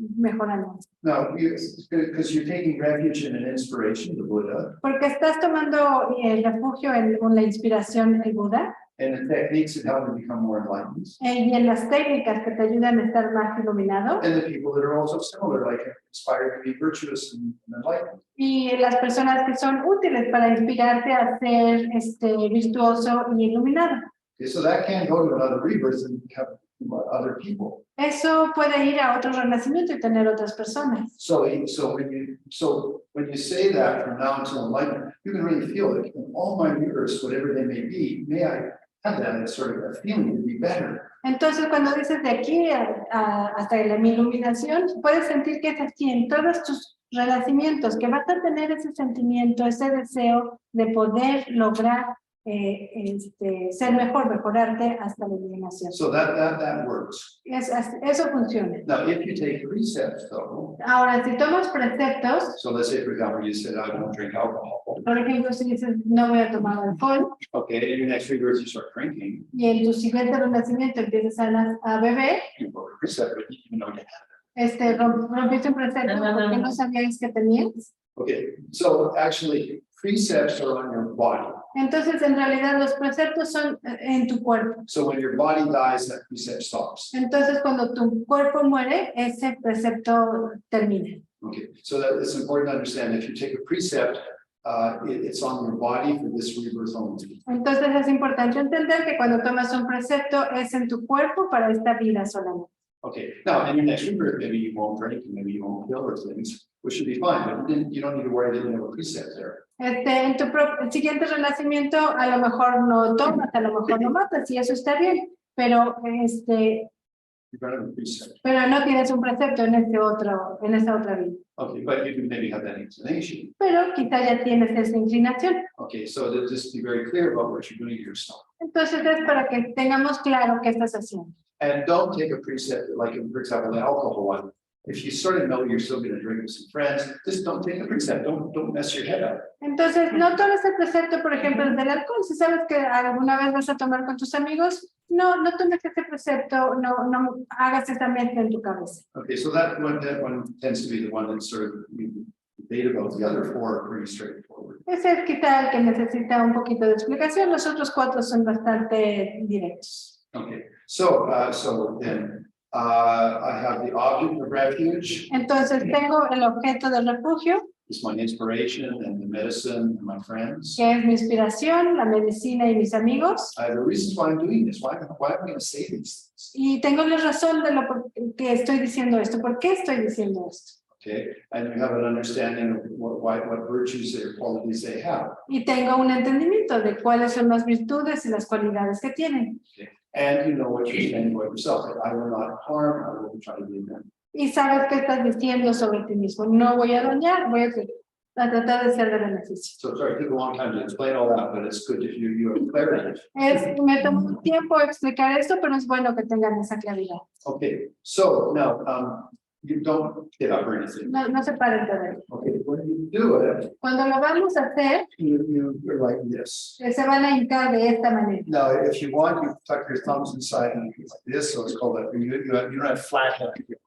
Now, because you're taking refuge in an inspiration, the Buddha. Porque estás tomando el refugio en la inspiración del Buda. And the techniques that help you become more enlightened. Y en las técnicas que te ayudan a estar más iluminado. And the people that are also similar, like inspired to be virtuous and enlightened. Y las personas que son útiles para inspirarte a ser virtuoso y iluminado. Okay, so that can go to another rebirth and have other people. Eso puede ir a otro renacimiento y tener otras personas. So when you say that from now until enlightenment, you can really feel it. In all my rebirths, whatever they may be, may I have that sort of a feeling to be better. Entonces, cuando dices de aquí hasta mi iluminación, puedes sentir que es así en todos tus renacimientos, que vas a tener ese sentimiento, ese deseo de poder lograr ser mejor, mejorarte hasta la iluminación. So that works. Eso funciona. Now, if you take precepts, though. Ahora, si tomas preceptos. So let's say, for example, you said, I won't drink alcohol. Por ejemplo, si dices, no voy a tomar alcohol. Okay, in your next rebirth, you start drinking. Y en tu siguiente renacimiento empiezas a beber. You broke a precept, but you didn't know you had it. Rompiste un precepto porque no sabías que tenías. Okay, so actually, precepts are on your body. Entonces, en realidad, los preceptos son en tu cuerpo. So when your body dies, that precept stops. Entonces, cuando tu cuerpo muere, ese precepto termina. Okay, so that it's important to understand if you take a precept, it's on your body for this rebirth only. Entonces, es importante entender que cuando tomas un precepto, es en tu cuerpo para esta vida solamente. Okay, now in your next rebirth, maybe you won't drink, maybe you won't kill or things, which should be fine, but you don't need to worry that you have a precept there. En tu siguiente renacimiento, a lo mejor no tomas, a lo mejor no matas, y eso está bien, pero pero no tienes un precepto en esa otra vida. Okay, but you can maybe have that inclination. Pero quizá ya tienes esa inclinación. Okay, so just be very clear about what you're doing to yourself. Entonces es para que tengamos claro qué estás haciendo. And don't take a precept, like for example, the alcohol one. if you sort of know you're still going to drink with some friends, just don't take a precept. Don't mess your head up. Entonces, no tomes el precepto, por ejemplo, del alcohol. Si sabes que alguna vez vas a tomar con tus amigos, no tomes ese precepto, no hagas esa mezcla en tu cabeza. Okay, so that one tends to be the one that's sort of you debate about. The other four are pretty straightforward. Ese es quizá el que necesita un poquito de explicación. Los otros 4 son bastante directos. Okay, so then I have the object of refuge. Entonces, tengo el objeto del refugio, It's my inspiration and the medicine and my friends. que es mi inspiración, la medicina y mis amigos. I have the reasons why I'm doing this. Why am I going to say these things? Y tengo la razón de lo que estoy diciendo esto. ¿Por qué estoy diciendo esto? Okay, and you have an understanding of what virtues or qualities they have. Y tengo un entendimiento de cuáles son las virtudes y las cualidades que tienen. Okay. And you know what you're saying about yourself. That I will not harm, I will try to be good. Y sabes qué estás diciendo sobre ti mismo. No voy a dañar, voy a tratar de ser de beneficio. So sorry, it took a long time to explain all that, but it's good if you have clarity. Me tomó un tiempo explicar esto, pero es bueno que tengan esa claridad. Okay, so now you don't get up or anything. No se paren de ver. Okay, when you do it, Cuando lo vamos a hacer, you're like this. se van a hincar de esta manera. Now, if you want, you tuck your thumbs inside and you like this, so it's called a, you don't have flat hand, you have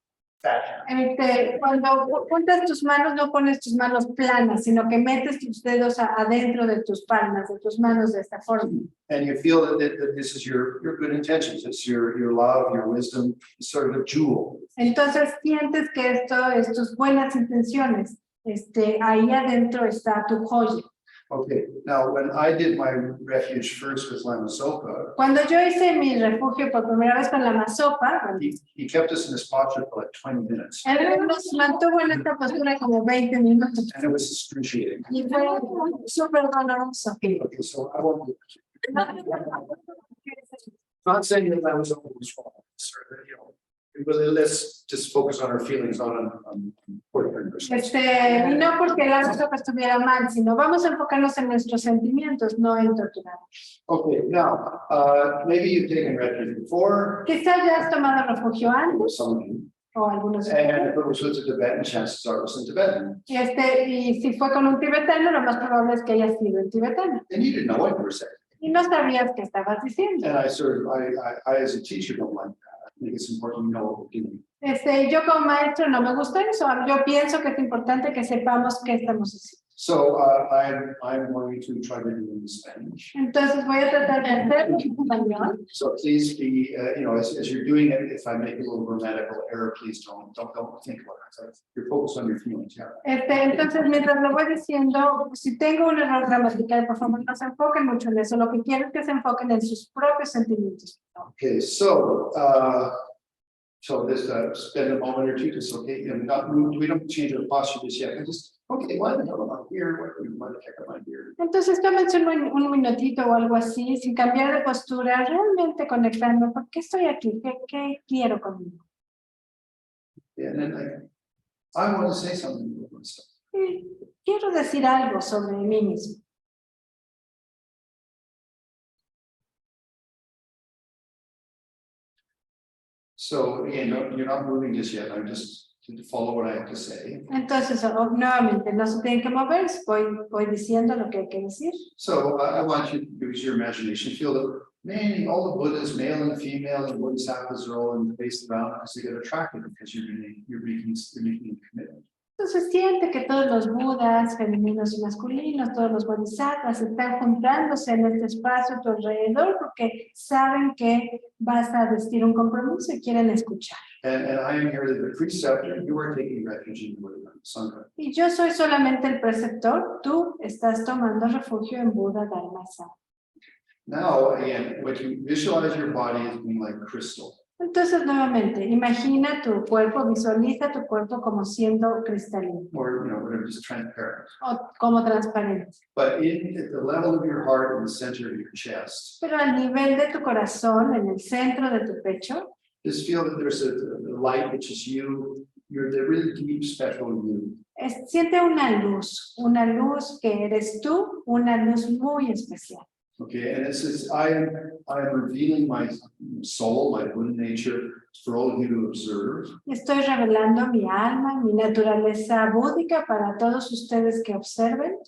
fat hand. Cuando juntas tus manos, no pones tus manos planas, sino que metes tus dedos adentro de tus palmas, de tus manos de esta forma. And you feel that this is your good intentions, it's your love, your wisdom, it's sort of a jewel. Entonces sientes que esto es tus buenas intenciones. Ahí adentro está tu joya. Okay, now when I did my refuge first with Lama Sopa, Cuando yo hice mi refugio por primera vez con la masopa, he kept us in this posture for like 20 minutes. él nos mantuvo en esta postura como 20 minutos. And it was excruciating. Y fue súper doloroso. Okay, so I want to. Not saying that I was always wrong, sort of, you know, really let's just focus on our feelings on Y no porque la masopa estuviera mal, sino vamos a enfocarnos en nuestros sentimientos, no en torturar. Okay, now, maybe you've taken refuge before, Quizás ya has tomado refugio antes, some of you, o algunos. and if it was with a Tibetan, chances are it was in Tibetan, Y si fue con un tibetano, lo más probable es que haya sido en tibetano. and you didn't know what you were saying. Y no sabías qué estabas diciendo. And I as a teacher don't like that. I think it's important to know what we're doing. Yo como maestro no me gusta eso. Yo pienso que es importante que sepamos qué estamos haciendo. So I'm going to try to do it in Spanish. Entonces voy a tratar de hacerlo en español. So please be, you know, as you're doing it, if I make a little grammatical error, please don't think about it. You're focused on your feelings, yeah. Entonces, mientras lo voy diciendo, si tengo un error gramatical, por favor, no se enfoquen mucho en eso. Lo que quiero es que se enfoquen en sus propios sentimientos. Okay, so just spend a moment or two, just okay, and we don't change our posture just yet. I just, okay, why the hell am I here? Why the heck am I here? Entonces, tómense un minutito o algo así, sin cambiar de postura, realmente conectando. ¿Por qué estoy aquí? ¿Qué quiero conmigo? And then I want to say something about myself. Quiero decir algo sobre mí mismo. So again, you're not moving just yet. I'm just to follow what I have to say. Entonces, nuevamente, no se tienen que mover, voy diciendo lo que hay que decir. So I want you to use your imagination. Feel that many, all the Buddhas, male and female, and Bodhisattvas are all in the face around because they get attracted because you're making a commitment. Entonces siente que todos los budas, femeninos y masculinos, todos los bodhisattvas están juntándose en este espacio a tu alrededor porque saben que vas a vestir un compromiso y quieren escuchar. And I am here as the preceptor, you are taking refuge in the Buddha Sangha. Y yo soy solamente el preceptor, tú estás tomando refugio en Buda, Dharma, Sangha. Now, again, when you visualize your body as being like crystal. Entonces, nuevamente, imagina tu cuerpo, visualiza tu cuerpo como siendo cristalino. Or, you know, whatever, just transparent. O como transparente. But at the level of your heart, in the center of your chest, Pero al nivel de tu corazón, en el centro de tu pecho, just feel that there's a light which is you. You're the really deep, special you. siente una luz que eres tú, una luz muy especial. Okay, and it says, I am revealing my soul, my Buddha nature for all of you to observe. Estoy revelando mi alma, mi naturaleza búdica para todos ustedes que observen.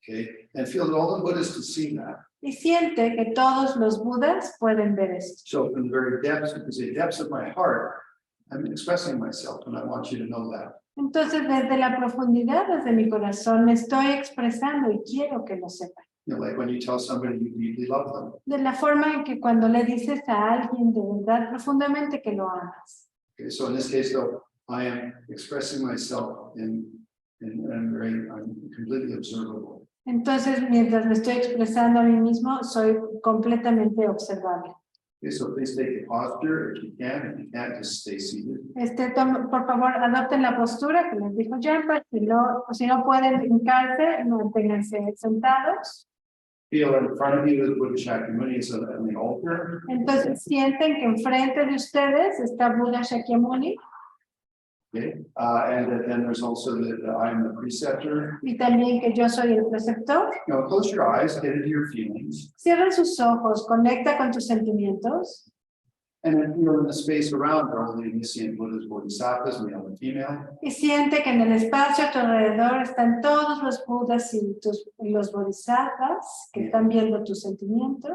Okay, and feel that all the Buddhas can see that. Y siente que todos los Budas pueden ver esto. So from the very depths, because the depths of my heart, I'm expressing myself, and I want you to know that. Entonces, desde la profundidad, desde mi corazón, me estoy expresando y quiero que lo sepan. You know, like when you tell somebody you deeply love them. De la forma en que cuando le dices a alguien de verdad profundamente que lo amas. Okay, so in this case, though, I am expressing myself and I'm completely observable. Entonces, mientras me estoy expresando a mí mismo, soy completamente observable. Okay, so please take a posture if you can. If you can't, just stay seated. Por favor, adopten la postura que les dijo Jampa. Si no pueden hincarse, manténganse sentados. Feel in front of you is Buddha Shakyamuni is on the altar. Entonces, sienten que enfrente de ustedes está Buda Shakyamuni. Okay, and then there's also that I am the preceptor. Y también que yo soy el preceptor. Now close your eyes, get into your feelings, Cierra sus ojos, conecta con tus sentimientos. and then feel in the space around are all the initiate Buddhas, Bodhisattvas, male and female. Y siente que en el espacio a tu alrededor están todos los Budas y los Bodhisattvas que están viendo tus sentimientos.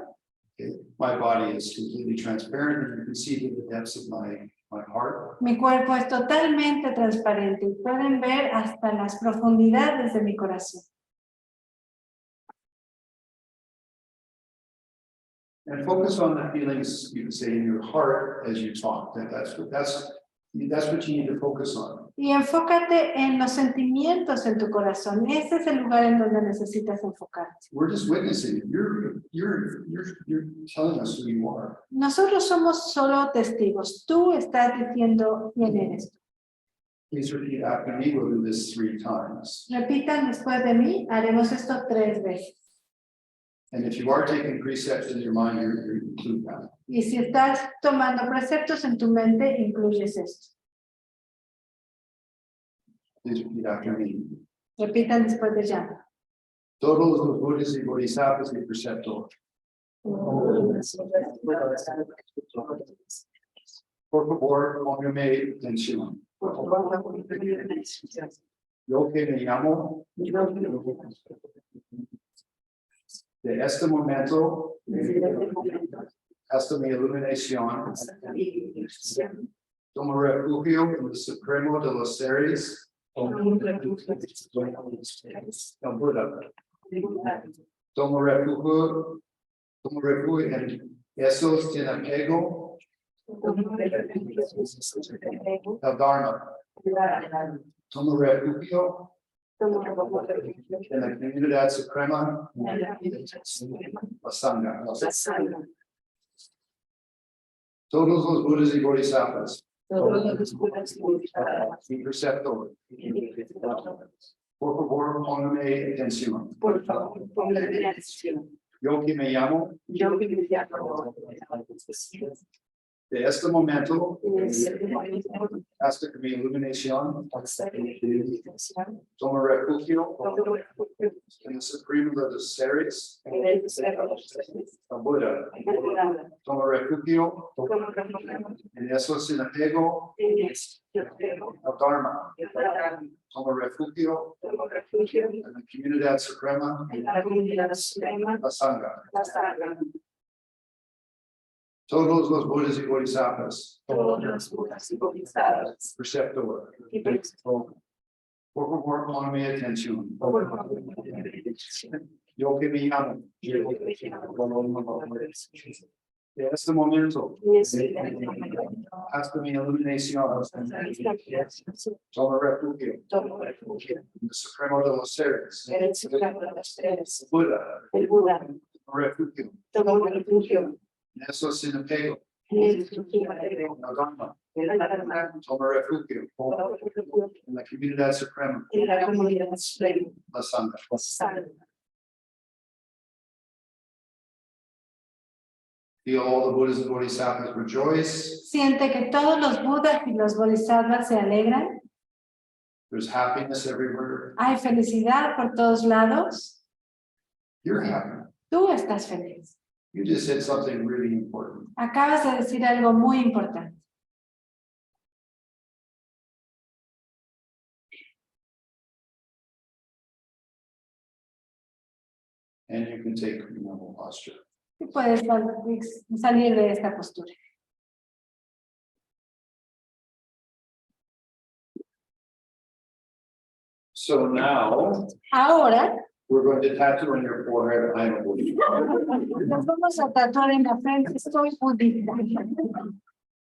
Okay. My body is completely transparent, and you can see the depths of my heart. Mi cuerpo es totalmente transparente y pueden ver hasta las profundidades de mi corazón. And focus on the feelings, you can say, in your heart as you talk. That's what you need to focus on. Y enfócate en los sentimientos en tu corazón. Ese es el lugar en donde necesitas enfocarte. We're just witnessing. You're telling us who you are. Nosotros somos solo testigos. Tú estás diciendo quién eres. Please repeat after me. We'll do this 3 times. Repitan después de mí. Haremos esto 3 veces. And if you are taking precepts in your mind, you include that. Y si estás tomando preceptos en tu mente, incluyes esto. Please repeat after me. Repitan después de ya. Todos los Buddhas y Bodhisattvas y preceptor. Por favor, póngame atención. Yo que me llamo de este momento hasta mi iluminación, tomo refugio en el supremo de los seres, el Buda. Tomo refugio en eso sin apego, el Dharma. Tomo refugio en la comunidad suprema, la Sangha. Todos los Buddhas y Bodhisattvas y preceptor. Por favor, póngame atención. Yo que me llamo de este momento hasta que mi iluminación tomo refugio en el supremo de los seres, el Buda. Tomo refugio en eso sin apego, el Dharma. Tomo refugio en la comunidad suprema, la Sangha. Todos los Buddhas y Bodhisattvas. Preceptor. Por favor, póngame atención. Yo que me llamo. De este momento hasta mi iluminación, tomo refugio en el supremo de los seres, Buda. Tomo refugio en eso sin apego, el Dharma. Tomo refugio en la comunidad suprema, la Sangha. Feel all the Buddhas and Bodhisattvas rejoice. Siente que todos los Budas y los Bodhisattvas se alegran. There's happiness everywhere. Hay felicidad por todos lados. You're happy. Tú estás feliz. You just said something really important. Acabas de decir algo muy importante. And you can take normal posture. Y puedes salir de esta postura. So now Ahora we're going to tattoo on your forehead, I am a Buddhist. nos vamos a tatuar en la frente. Estoy budista.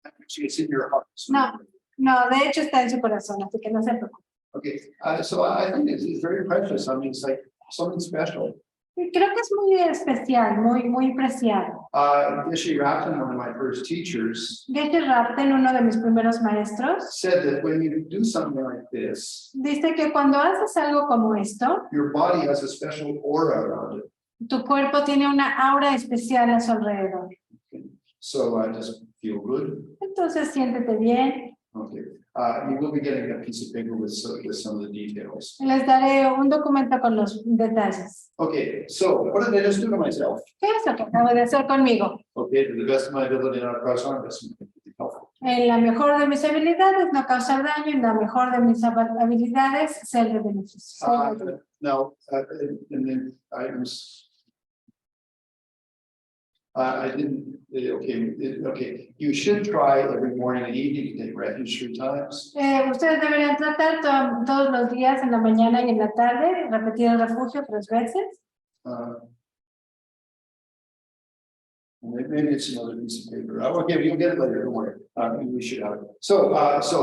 Actually, it's in your heart. No, no, de hecho está en su corazón, así que no se preocupe. Okay, so I think it's very precious. I mean, it's like something special. Y creo que es muy especial, muy preciado. Geshe Rapton, one of my first teachers, Geshe Rapton, uno de mis primeros maestros, said that when you do something like this, dice que cuando haces algo como esto, your body has a special aura around it. tu cuerpo tiene una aura especial a su alrededor. So just feel good. Entonces siéntete bien. Okay. You will be getting a piece of paper with some of the details. Les daré un documento con los detalles. Okay, so what did I just do to myself? ¿Qué es lo que acabo de hacer conmigo? Okay, to the best of my ability, not cause harm. That's helpful. En la mejor de mis habilidades, no causar daño. En la mejor de mis habilidades, ser de beneficio. Now, and then I didn't. Okay. You should try every morning and evening to take refuge 3 times. Ustedes deberían tratar todos los días, en la mañana y en la tarde, repetir el refugio 3 veces. Maybe it's another piece of paper. Okay, you'll get it later. Don't worry. We should have it. So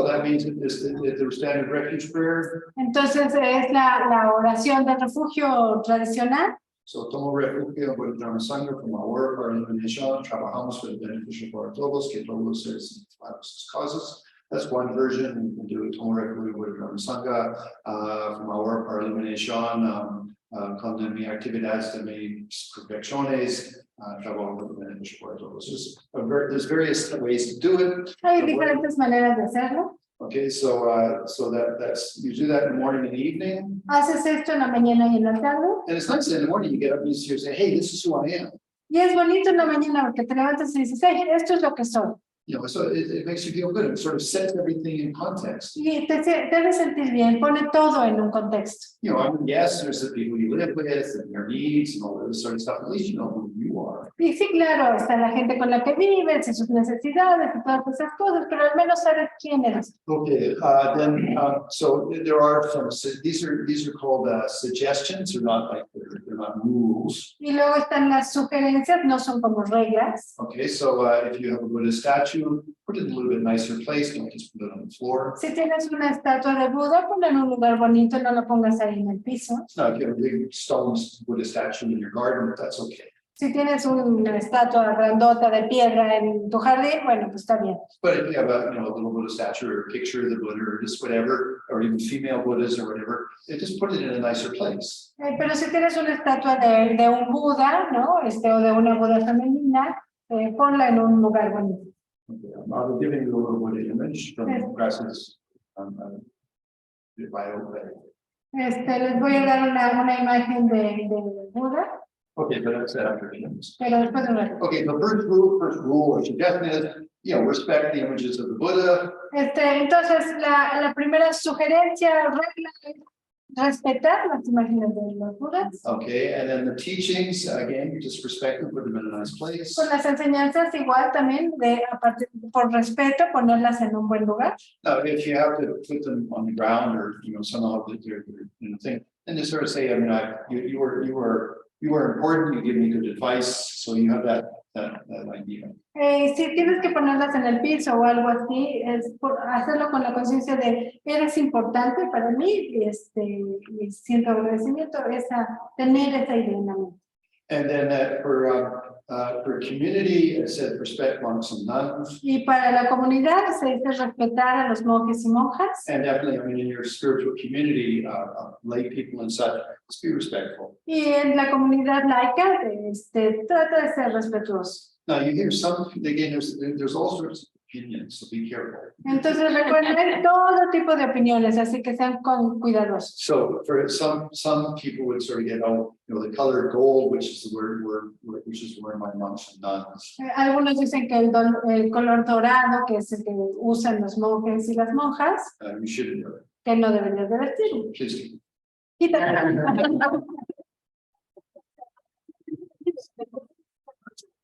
that means that the standard refuge prayer. Entonces es la oración de refugio tradicional. So tomo refugio en Buena Sangre from our work, our illumination, trabajamos for the beneficial para todos, que todos sus causes. That's one version. We can do tomo refugio en Buena Sangre from our work, our illumination, con mis actividades de mis perfecciones, trabajo for the beneficial para todos. There's various ways to do it. Hay diferentes maneras de hacerlo. Okay, so that's you do that in the morning and evening. Haces esto en la mañana y en la tarde. And it's nice in the morning you get up and you say, hey, this is who I am. Y es bonito en la mañana porque te levantas y dices, hey, esto es lo que soy. You know, so it makes you feel good. It sort of sets everything in context. Y te hace sentir bien, pone todo en un contexto. You know, I mean, yes, there's the people you live with and their needs and all this sort of stuff. At least you know who you are. Y sí, claro, está la gente con la que vives y sus necesidades y todas esas cosas, pero al menos sabes quién eres. Okay, then so there are some. These are called suggestions. They're not like they're not rules. Y luego están las sugerencias, no son como reglas. Okay, so if you have a Buddha statue, put it in a little bit nicer place. Don't just put it on the floor. Si tienes una estatua de Buda, ponla en un lugar bonito, no la pongas ahí en el piso. Now, if you have a big stone Buddha statue in your garden, that's okay. Si tienes una estatua grandota de piedra en tu jardín, bueno, pues está bien. But if you have a little Buddha statue or a picture of the Buddha or just whatever, or even female Buddhas or whatever, just put it in a nicer place. Pero si tienes una estatua de un Buda, ¿no? O de una Buda femenina, ponla en un lugar bonito. Okay, I'm giving you a little Buddha image from Grasses bio. Les voy a dar una imagen de Buda, Okay, but that's after hymns. pero después de un rato. Okay, the first rule or suggestion is, respect the images of the Buddha. Entonces, la primera sugerencia, regla, es respetar las imágenes de los Budas. Okay, and then the teachings, again, just respect them, put them in a nice place. Con las enseñanzas igual también, por respeto, ponerlas en un buen lugar. Now, if you have to put them on the ground or, somehow that they're thing, then just sort of say, I mean, you were important, you give me good advice, so you have that idea. Si tienes que ponerlas en el piso o algo así, es hacerlo con la conciencia de eres importante para mí y siento agradecimiento, tener esa idea en la mente. And then for community, it said respect monks and nuns. Y para la comunidad se dice respetar a los monjes y monjas. And definitely, I mean, in your spiritual community, lay people and such, just be respectful. Y en la comunidad laica, trata de ser respetuoso. Now you hear some, again, there's all sorts opinions, so be careful. Entonces recuerden, hay todo tipo de opiniones, así que sean cuidadosos. So for some people would sort of get, oh, you know, the color gold, which is the which is where my monks and nuns. Algunos dicen que el color dorado, que es el que usan los monjes y las monjas, You shouldn't do it. que no deberías de vestir. Please keep it. Quítate.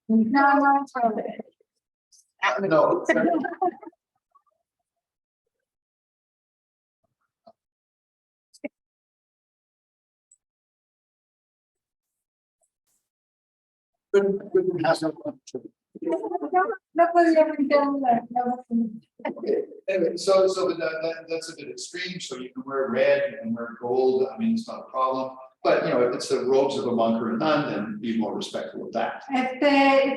No. No. No podía brincar la Okay. Anyway, so that's a bit extreme. So you can wear red, you can wear gold. I mean, it's not a problem. But you know, if it's the robes of a monk or a nun, then be more respectful of that.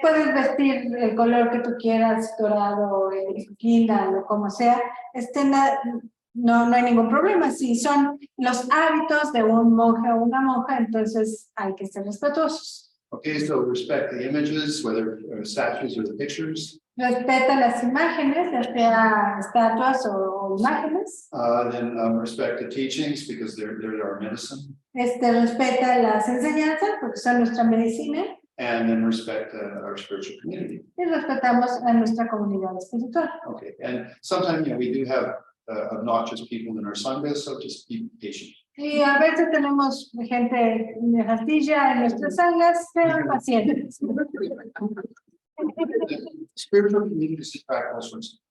Puedes vestir el color que tú quieras, dorado, guinda, o como sea. No hay ningún problema. Si son los hábitos de un monje o una monja, entonces hay que ser respetuosos. Okay, so respect the images, whether statues or the pictures. Respeta las imágenes, ya sea estatuas o imágenes. Then respect the teachings because they're our medicine. Respeta las enseñanzas porque son nuestra medicina. And then respect our spiritual community. Y respetamos a nuestra comunidad espiritual. Okay, and sometimes, you know, we do have obnoxious people in our sanghas, so just be patient. Y a veces tenemos gente de pastilla en nuestras sangas, sean pacientes. Spiritual communities attract all sorts.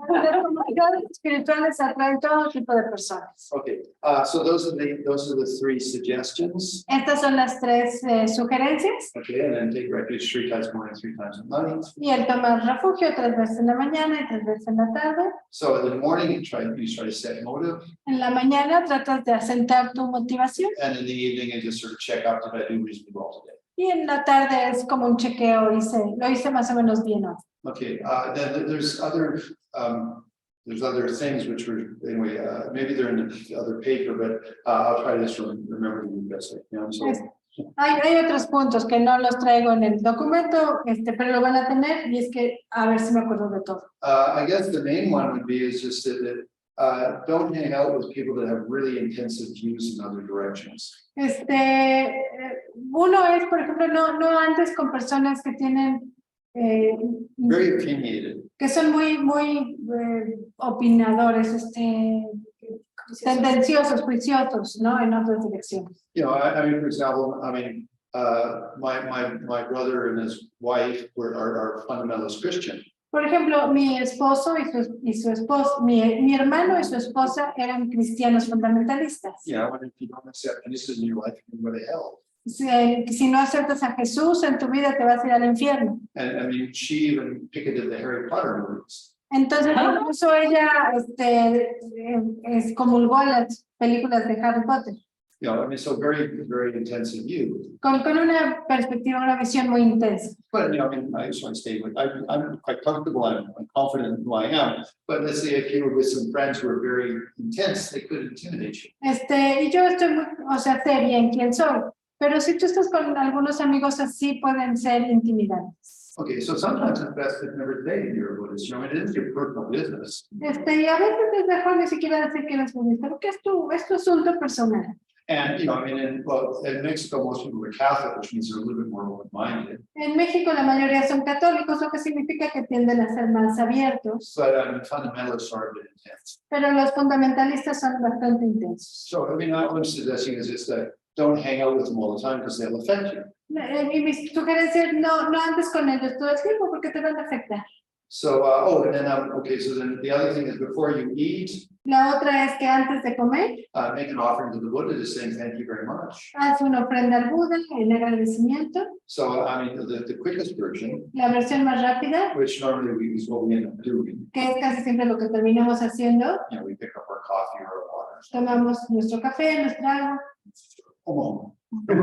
Las comunidades espirituales atraen todo tipo de personas. Okay, so those are the three suggestions. Estas son las tres sugerencias. Okay, and then take refuge 3 times morning, 3 times at night. Y el tomar refugio 3 veces en la mañana y 3 veces en la tarde. So in the morning, you try to set motive. En la mañana tratas de asentar tu motivación. And in the evening, you just sort of check out, did I do reasonably well today? Y en la tarde es como un chequeo, lo hice más o menos bien hoy. Okay, then there's other things which were, anyway, maybe they're in the other paper, but I'll try to just remember them best I can. So, hay otros puntos que no los traigo en el documento, pero lo van a tener, y es que a ver si me acuerdo de todo. I guess the main one would be is just that don't hang out with people that have really intensive views in other directions. Uno es, por ejemplo, no andes con personas que tienen Very opinionated. que son muy opinadores, tendenciosos, juiciosos, ¿no? En otras direcciones. You know, I mean, for example, my brother and his wife are fundamentalist Christian. Por ejemplo, mi esposo y su esposa, mi hermano y su esposa eran cristianos fundamentalistas. Yeah, when if you don't accept Jesus in your life, you can go to hell. Si no aceptas a Jesús en tu vida, te vas a ir al infierno. And I mean, she even picketed the Harry Potter movies. Entonces, incluso ella comulgó a las películas de Harry Potter. You know, I mean, so very, very intensive view. Con una perspectiva, una visión muy intensa. But you know, I mean, I just want to stay with. I'm quite comfortable. I'm confident in who I am. But let's say if you were with some friends who are very intense, they could intimidate you. Y yo estoy sé bien quién soy. Pero si tú estás con algunos amigos así, pueden ser intimidantes. Okay, so sometimes it's best to never say you're a Buddhist. You know, it is your personal business. Y a veces es mejor ni siquiera decir que eres budista, porque es tu asunto personal. And you know, I mean, in Mexico, most people are Catholic, which means they're a little bit more open-minded. En México, la mayoría son católicos, lo que significa que tienden a ser más abiertos. But fundamentalists are a bit intense. Pero los fundamentalistas son bastante intensos. So, I mean, what I'm suggesting is just that don't hang out with them all the time because they'll affect you. Y mi sugerencia es no andes con ellos todo el tiempo porque te van a afectar. So, and then, okay, so then the other thing is before you eat, La otra es que antes de comer, make an offering to the Buddha, just saying thank you very much. haz una ofrenda al Buda en agradecimiento. So, I mean, the quickest version, La versión más rápida, which normally is what we end up doing, que es casi siempre lo que terminamos haciendo, you know, we pick up our coffee or our water. tomamos nuestro café, nuestra agua. Oh, but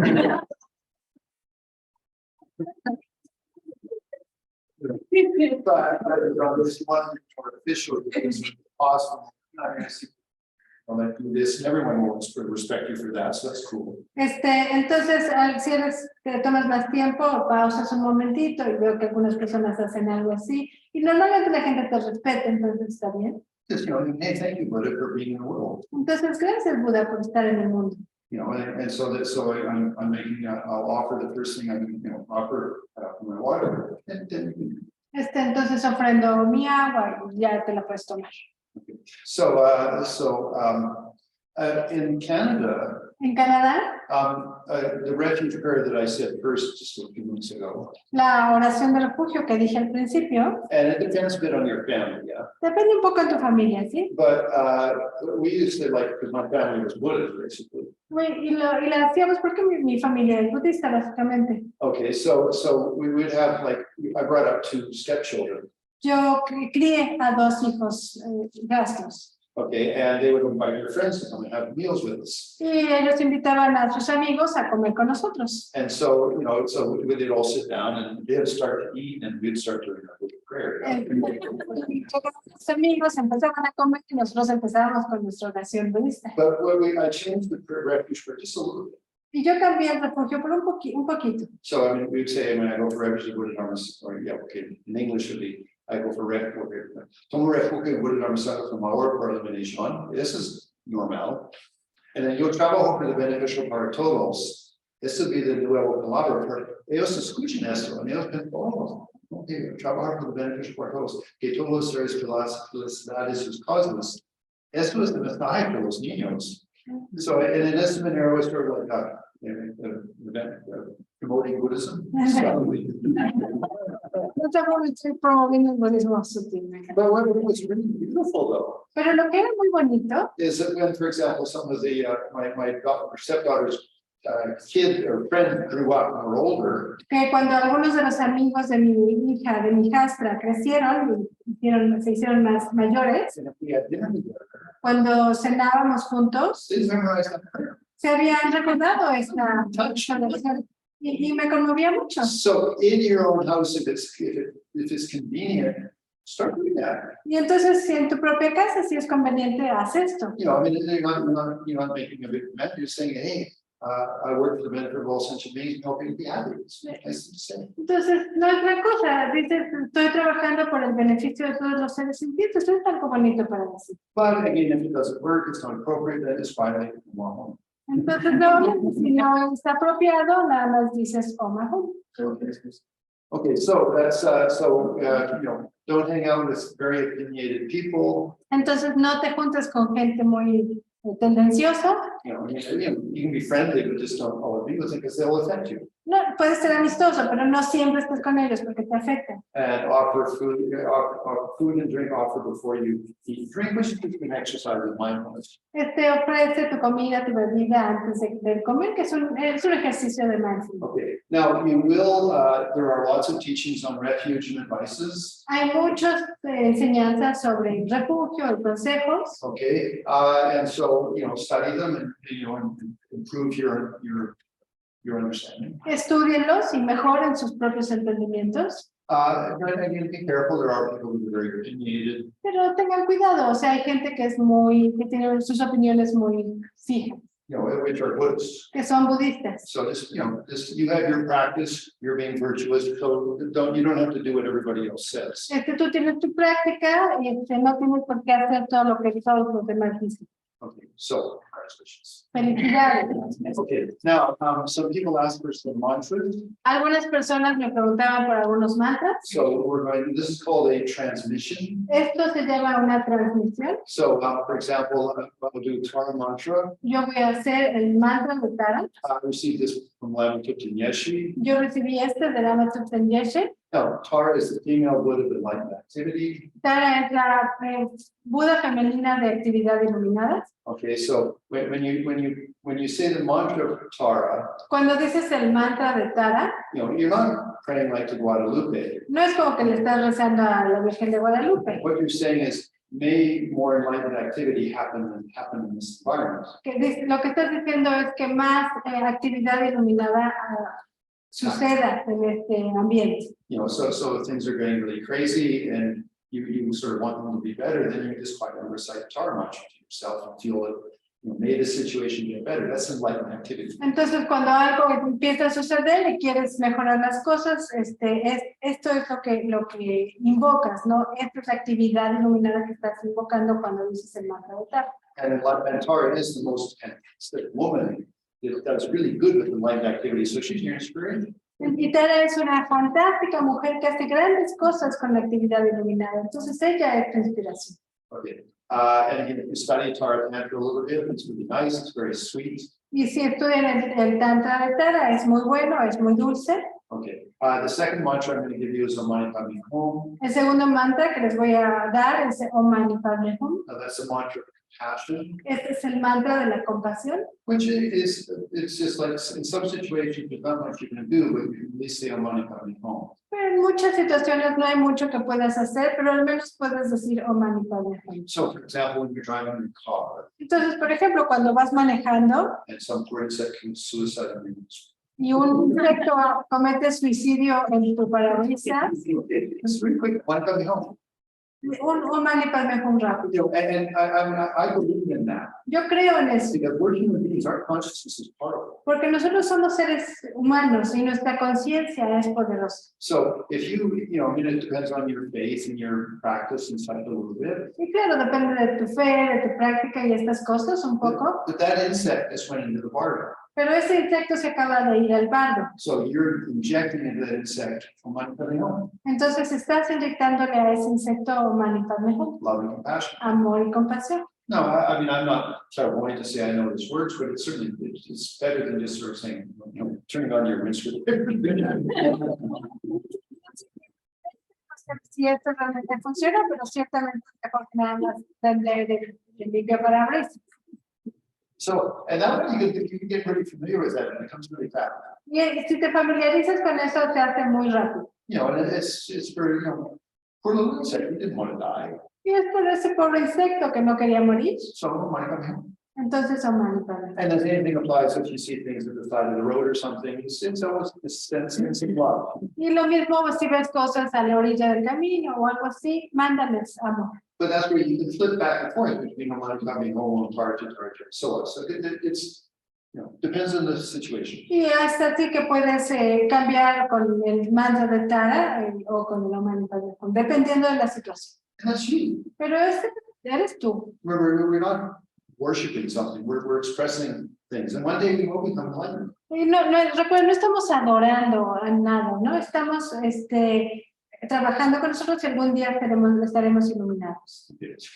this one more official is possible. I'm going to see. I'll let do this, and everyone will respect you for that, so that's cool. Entonces, si te tomas más tiempo, pausas un momentito y veo que algunas personas hacen algo así, Y normalmente la gente te respeta, entonces está bien. Just, hey, thank you, Buddha, for being in the world. Entonces, gracias Buda por estar en el mundo. And so I'm making, I'll offer the first thing I offer my water. And Entonces ofrendo mi agua y ya te la puedes tomar. In Canada, En Canadá, the refuge prayer that I said first just a few minutes ago, la oración de refugio que dije al principio, and it depends a bit on your family, yeah. depende un poco de tu familia, ¿sí? But we used to because my family was Buddhist, basically. Y la hacíamos porque mi familia es budista, básicamente. Okay, so we would have I brought up 2 stepchildren. Yo crié a 2 hijos gastos. Okay, and they would invite their friends to come and have meals with us. Y ellos invitaban a sus amigos a comer con nosotros. And so, they'd all sit down and they'd start to eat and we'd start doing our little prayer. Los amigos empezaban a comer y nosotros empezábamos con nuestra oración budista. But I changed the refuge for just a little bit. Y yo cambié el refugio por un poquito. So, I mean, we'd say when I go for refuge, in English would be, I go for refuge. Tomo refugio Buddha por eliminación. This is normal. And then yo trabajo por el beneficio para todos. This would be the nuevo palabra. Ellos escuchan esto. And ellos piensan, okay, trabajar por el beneficio para todos. Que todos los seres felicidades sus causas. Esto es el mensaje para los niños. So, and in this scenario, it's sort of like promoting Buddhism. Estoy promoviendo el budismo sutilmente. But what was really beautiful, though, Pero lo que era muy bonito is that when, for example, some of the my stepdaughter's kid or friend grew up and were older, que cuando algunos de los amigos de mi hija, de mi hijastra, crecieron y se hicieron más mayores, and if we had dinner together, cuando cenábamos juntos, they memorized that prayer. se habían recordado esta oración y me conmovía mucho. So, in your own house, if it's convenient, start doing that. Y entonces, si en tu propia casa, si es conveniente, haz esto. I mean, you're not making a big event. You're saying, hey, I work for the benefit of all sentient beings. Help you be happy. It's nice to say. Entonces, no es gran cosa. Dices, estoy trabajando por el beneficio de todos los seres sintientes. Es algo bonito para decir. But again, if it doesn't work, it's not appropriate. Then it's fine. They can go home. Entonces, no, si no está apropiado, nada más dices, oh, majo. Okay, so that's don't hang out with very opinionated people. Entonces, no te juntes con gente muy tendenciosa. You can be friendly, but just don't all be with them because they'll affect you. No, puedes ser amistoso, pero no siempre estés con ellos porque te afecta. And offer food and drink offer before you eat. Drink, which is an exercise of mindfulness. Ofrece tu comida, tu bebida antes de comer, que es un ejercicio de mindfulness. Okay, now you will, there are lots of teachings on refuge and advices. Hay muchas enseñanzas sobre refugio y consejos. Okay, and so, study them and improve your understanding. Estúdienlos y mejoren sus propios entendimientos. And again, be careful. There are people who are very opinionated. Pero tengan cuidado, o sea, hay gente que tiene sus opiniones muy fijas, Which are Buddhists. que son budistas. So you have your practice. You're being virtuous. So you don't have to do what everybody else says. Tú tienes tu práctica y no tienes por qué hacer todo lo que todos los demás dicen. Okay, so congratulations. Felicidades. Okay, now some people ask for some mantras. Algunas personas me preguntaban por algunos mantras. So this is called a transmission. Esto se llama una transmisión. So for example, I'll do Tara mantra. Yo voy a hacer el mantra de Tara. I received this from Lama Tupten. Yo recibí este de Lama Tupten Yeshe. Now, Tara is the female Buddha of enlightened activity. Tara es la Buda femenina de actividad iluminada. Okay, so when you say the mantra of Tara, Cuando dices el mantra de Tara, you're not praying like to Guadalupe. no es como que le estás rezando a la Virgen de Guadalupe. What you're saying is, may more enlightened activity happen in this environment. Lo que estás diciendo es que más actividad iluminada suceda en este ambiente. So things are getting really crazy, and you sort of want them to be better. Then you just quite recite Tara mantra to yourself and feel made the situation get better. That's enlightenment activity. Entonces, cuando algo empieza a suceder y quieres mejorar las cosas, esto es lo que invocas, ¿no? Esta es la actividad iluminada que estás invocando cuando dices el mantra de Tara. And enlightenment Tara is the most fantastic woman that does really good with enlightenment activity. So she's your inspiration. Y Tara es una fantástica mujer que hace grandes cosas con la actividad iluminada. Entonces, ella es tu inspiración. Okay. And again, if you study Tara Tantra a little bit, it's really nice, it's very sweet. Y si estudian el Tantra de Tara, es muy bueno, es muy dulce. Okay. The second mantra I'm going to give you is Om Mani Padme Hum. El segundo mantra que les voy a dar es Om Mani Padme Hum. That's a mantra of compassion, Este es el mantra de la compasión. which is, it's just like in some situations, there's not much you can do, but you can at least say Om Mani Padme Hum. Pero en muchas situaciones no hay mucho que puedas hacer, pero al menos puedes decir Om Mani Padme Hum. So, for example, when you're driving your car Entonces, por ejemplo, cuando vas manejando and some words that commit suicide, y un insecto comete suicidio en tu parabrisas, it's really quick. Mani Padme Hum. un Om Mani Padme Hum rápido. You know, and I believe in that Yo creo en eso, because we're human beings. Our consciousness is powerful. porque nosotros somos seres humanos y nuestra conciencia es poderosa. So, if you know, I mean, it depends on your faith and your practice and such a little bit. Y claro, depende de tu fe, de tu práctica y estas cosas un poco, But that insect just went into the bardo. pero ese insecto se acaba de ir al bardo. So you're injecting into that insect Om Mani Padme Hum, Entonces estás inyectándole a ese insecto Om Mani Padme Hum, love and compassion. amor y compasión. No, I mean, I'm not clairvoyant to say I know this works, but it's certainly, it's better than just sort of saying, you know, turning on your windscreen. Si esto realmente funciona, pero ciertamente es mejor que nada más tener el limpio parabrisas. So, and now you can get pretty familiar with that, and it comes really fast. Y si te familiarizas con eso, te hace muy rápido. You know, and it's for, you know, poor little insect, we didn't want to die. Y es por ese pobre insecto que no quería morir. So, Om Mani Padme Hum. Entonces, Om Mani Padme Hum. And the same thing applies if you see things at the side of the road or something, it's almost a sense of love. Y lo mismo si ves cosas a la orilla del camino o algo así, mándales amor. But that's where you can flip back and forth between Om Mani Padme Hum and Tara Tara so it's, you know, depends on the situation. Y hasta así que puedes cambiar con el mantra de Tara o con el Om Mani Padme Hum, dependiendo de la situación. And that's you. Pero eres tú. Remember, we're not worshiping something, we're expressing things, and one day we will become enlightened. Y recuerda, no estamos adorando a nada, ¿no? Estamos trabajando con nosotros y algún día estaremos iluminados.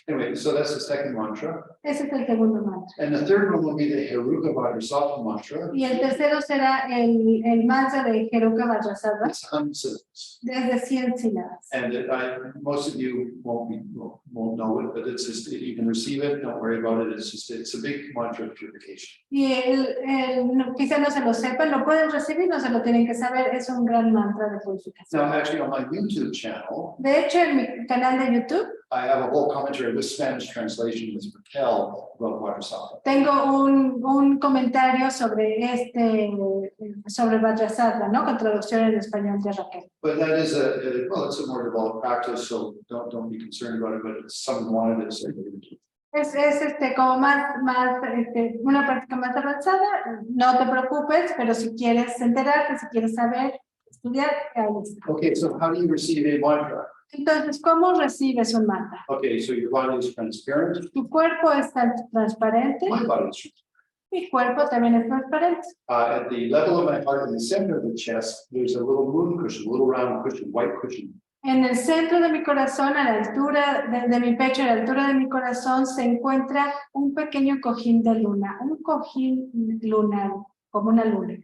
Anyway, so that's the second mantra. Ese es el segundo mantra. And the third one will be the Heruka Vajrasattva mantra. Y el tercero será el mantra de Heruka Vajrasattva, It's 100 syllables. desde 100 sílabas. And most of you won't know it, but it's just, you can receive it, don't worry about it, it's a big mantra of purification. Y quizá no se lo sepan, lo pueden recibir, no se lo tienen que saber, es un gran mantra de purificación. Now, actually, on my YouTube channel, De hecho, en mi canal de YouTube I have a whole commentary with Spanish translation with Raquel about Vajrasattva. tengo un comentario sobre sobre Vajrasattva, ¿no? Con traducción en español de Raquel. But that is well, it's a more developed practice, so don't be concerned about it, but if someone wanted it, so Es como una práctica más avanzada, no te preocupes, pero si quieres enterarte, si quieres saber, estudiar, ahí está. Okay, so how do you receive a mantra? Entonces, ¿cómo recibes un mantra? Okay, so your body is transparent. Tu cuerpo es transparente, My body is transparent. mi cuerpo también es transparente. At the level of my heart, in the center of the chest, there's a little moon cushion, a little round cushion, white cushion. En el centro de mi corazón, a la altura de mi pecho, a la altura de mi corazón, se encuentra un pequeño cojín de luna, un cojín lunar, como una luna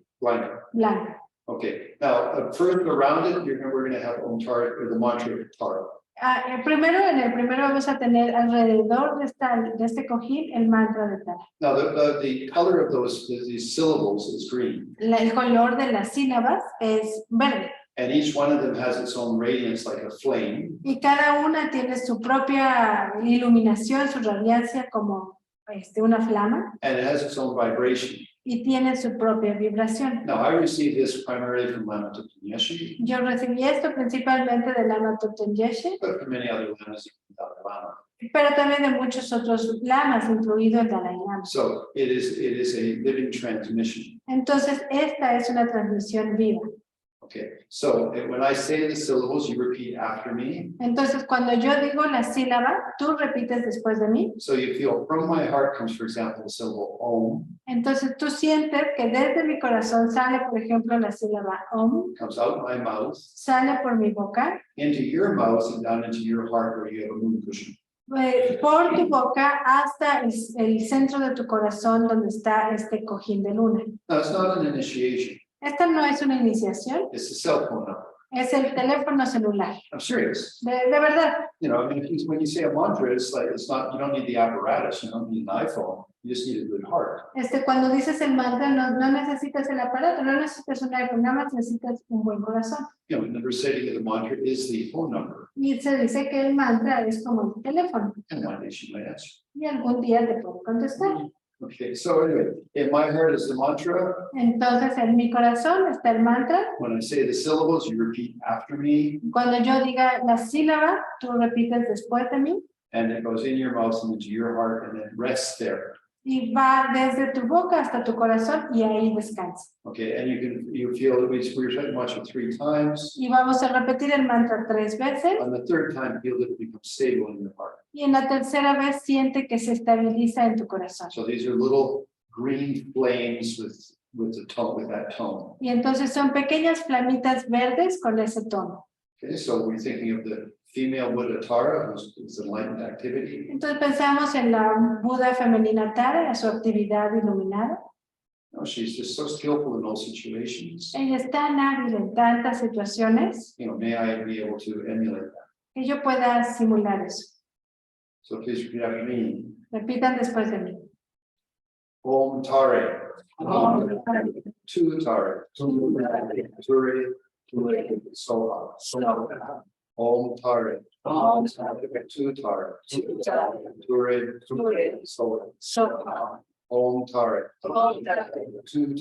blanca. Okay, now first around it, we're going to have Om Tara, or the mantra of Tara. En el primero vamos a tener alrededor de este cojín el mantra de Tara. Now the color of these syllables is green. El color de las sílabas es verde. And each one of them has its own radiance like a flame. Y cada una tiene su propia iluminación, su radiancia como una flama. And it has its own vibration. Y tiene su propia vibración. Now I received this primarily from Lama Tupinyeshi, Yo recibí esto principalmente de Lama Tupten Geshe, but from many other lamas, even without the Lama. pero también de muchos otros lamas, incluido el Dalai Lama. So it is a living transmission. Entonces, esta es una transmisión viva. Okay, so when I say the syllables, you repeat after me. Entonces, cuando yo digo la sílaba, tú repites después de mí. So you feel from my heart comes, for example, the syllable Om, Entonces, tú sientes que desde mi corazón sale, por ejemplo, la sílaba Om, comes out my mouth, sale por mi boca, into your mouth and down into your heart where you have a moon cushion. por tu boca hasta el centro de tu corazón donde está este cojín de luna. No, it's not an initiation. Esta no es una iniciación, It's a cell phone number. es el teléfono celular. I'm serious. De verdad. You know, I mean, when you say a mantra, it's like, it's not, you don't need the apparatus, you don't need an iPhone, you just need a good heart. Cuando dices el mantra, no necesitas el aparato, no necesitas un iPhone, nada más necesitas un buen corazón. You know, the reciting of the mantra is the phone number. Y se dice que el mantra es como el teléfono. And one day she might answer. Y algún día te puedo contestar. Okay, so anyway, in my heart is the mantra. Entonces, en mi corazón está el mantra. When I say the syllables, you repeat after me. Cuando yo diga la sílaba, tú repites después de mí. And it goes in your mouth and into your heart and it rests there. Y va desde tu boca hasta tu corazón y ahí descansa. Okay, and you feel that we're talking mantra 3 times. Y vamos a repetir el mantra 3 veces. On the 3rd time, feel that it becomes stable in your heart. Y en la tercera vez siente que se estabiliza en tu corazón. So these are little green flames with the tone, with that tone. Y entonces son pequeñas flamitas verdes con ese tono. Okay, so we're thinking of the female Buddha Tara, who's enlightened activity. Entonces pensamos en la Buda femenina Tara, su actividad iluminada. No, she's just so skillful in all situations. Ella es tan hábil en tantas situaciones You know, may I be able to emulate that. que yo pueda simular eso. So please repeat after me. Repitan después de mí. Om Tare. Tu Tare. Ture. Soha. Om Tare. Tu Tare. Ture. Soha. Om Tare. Tu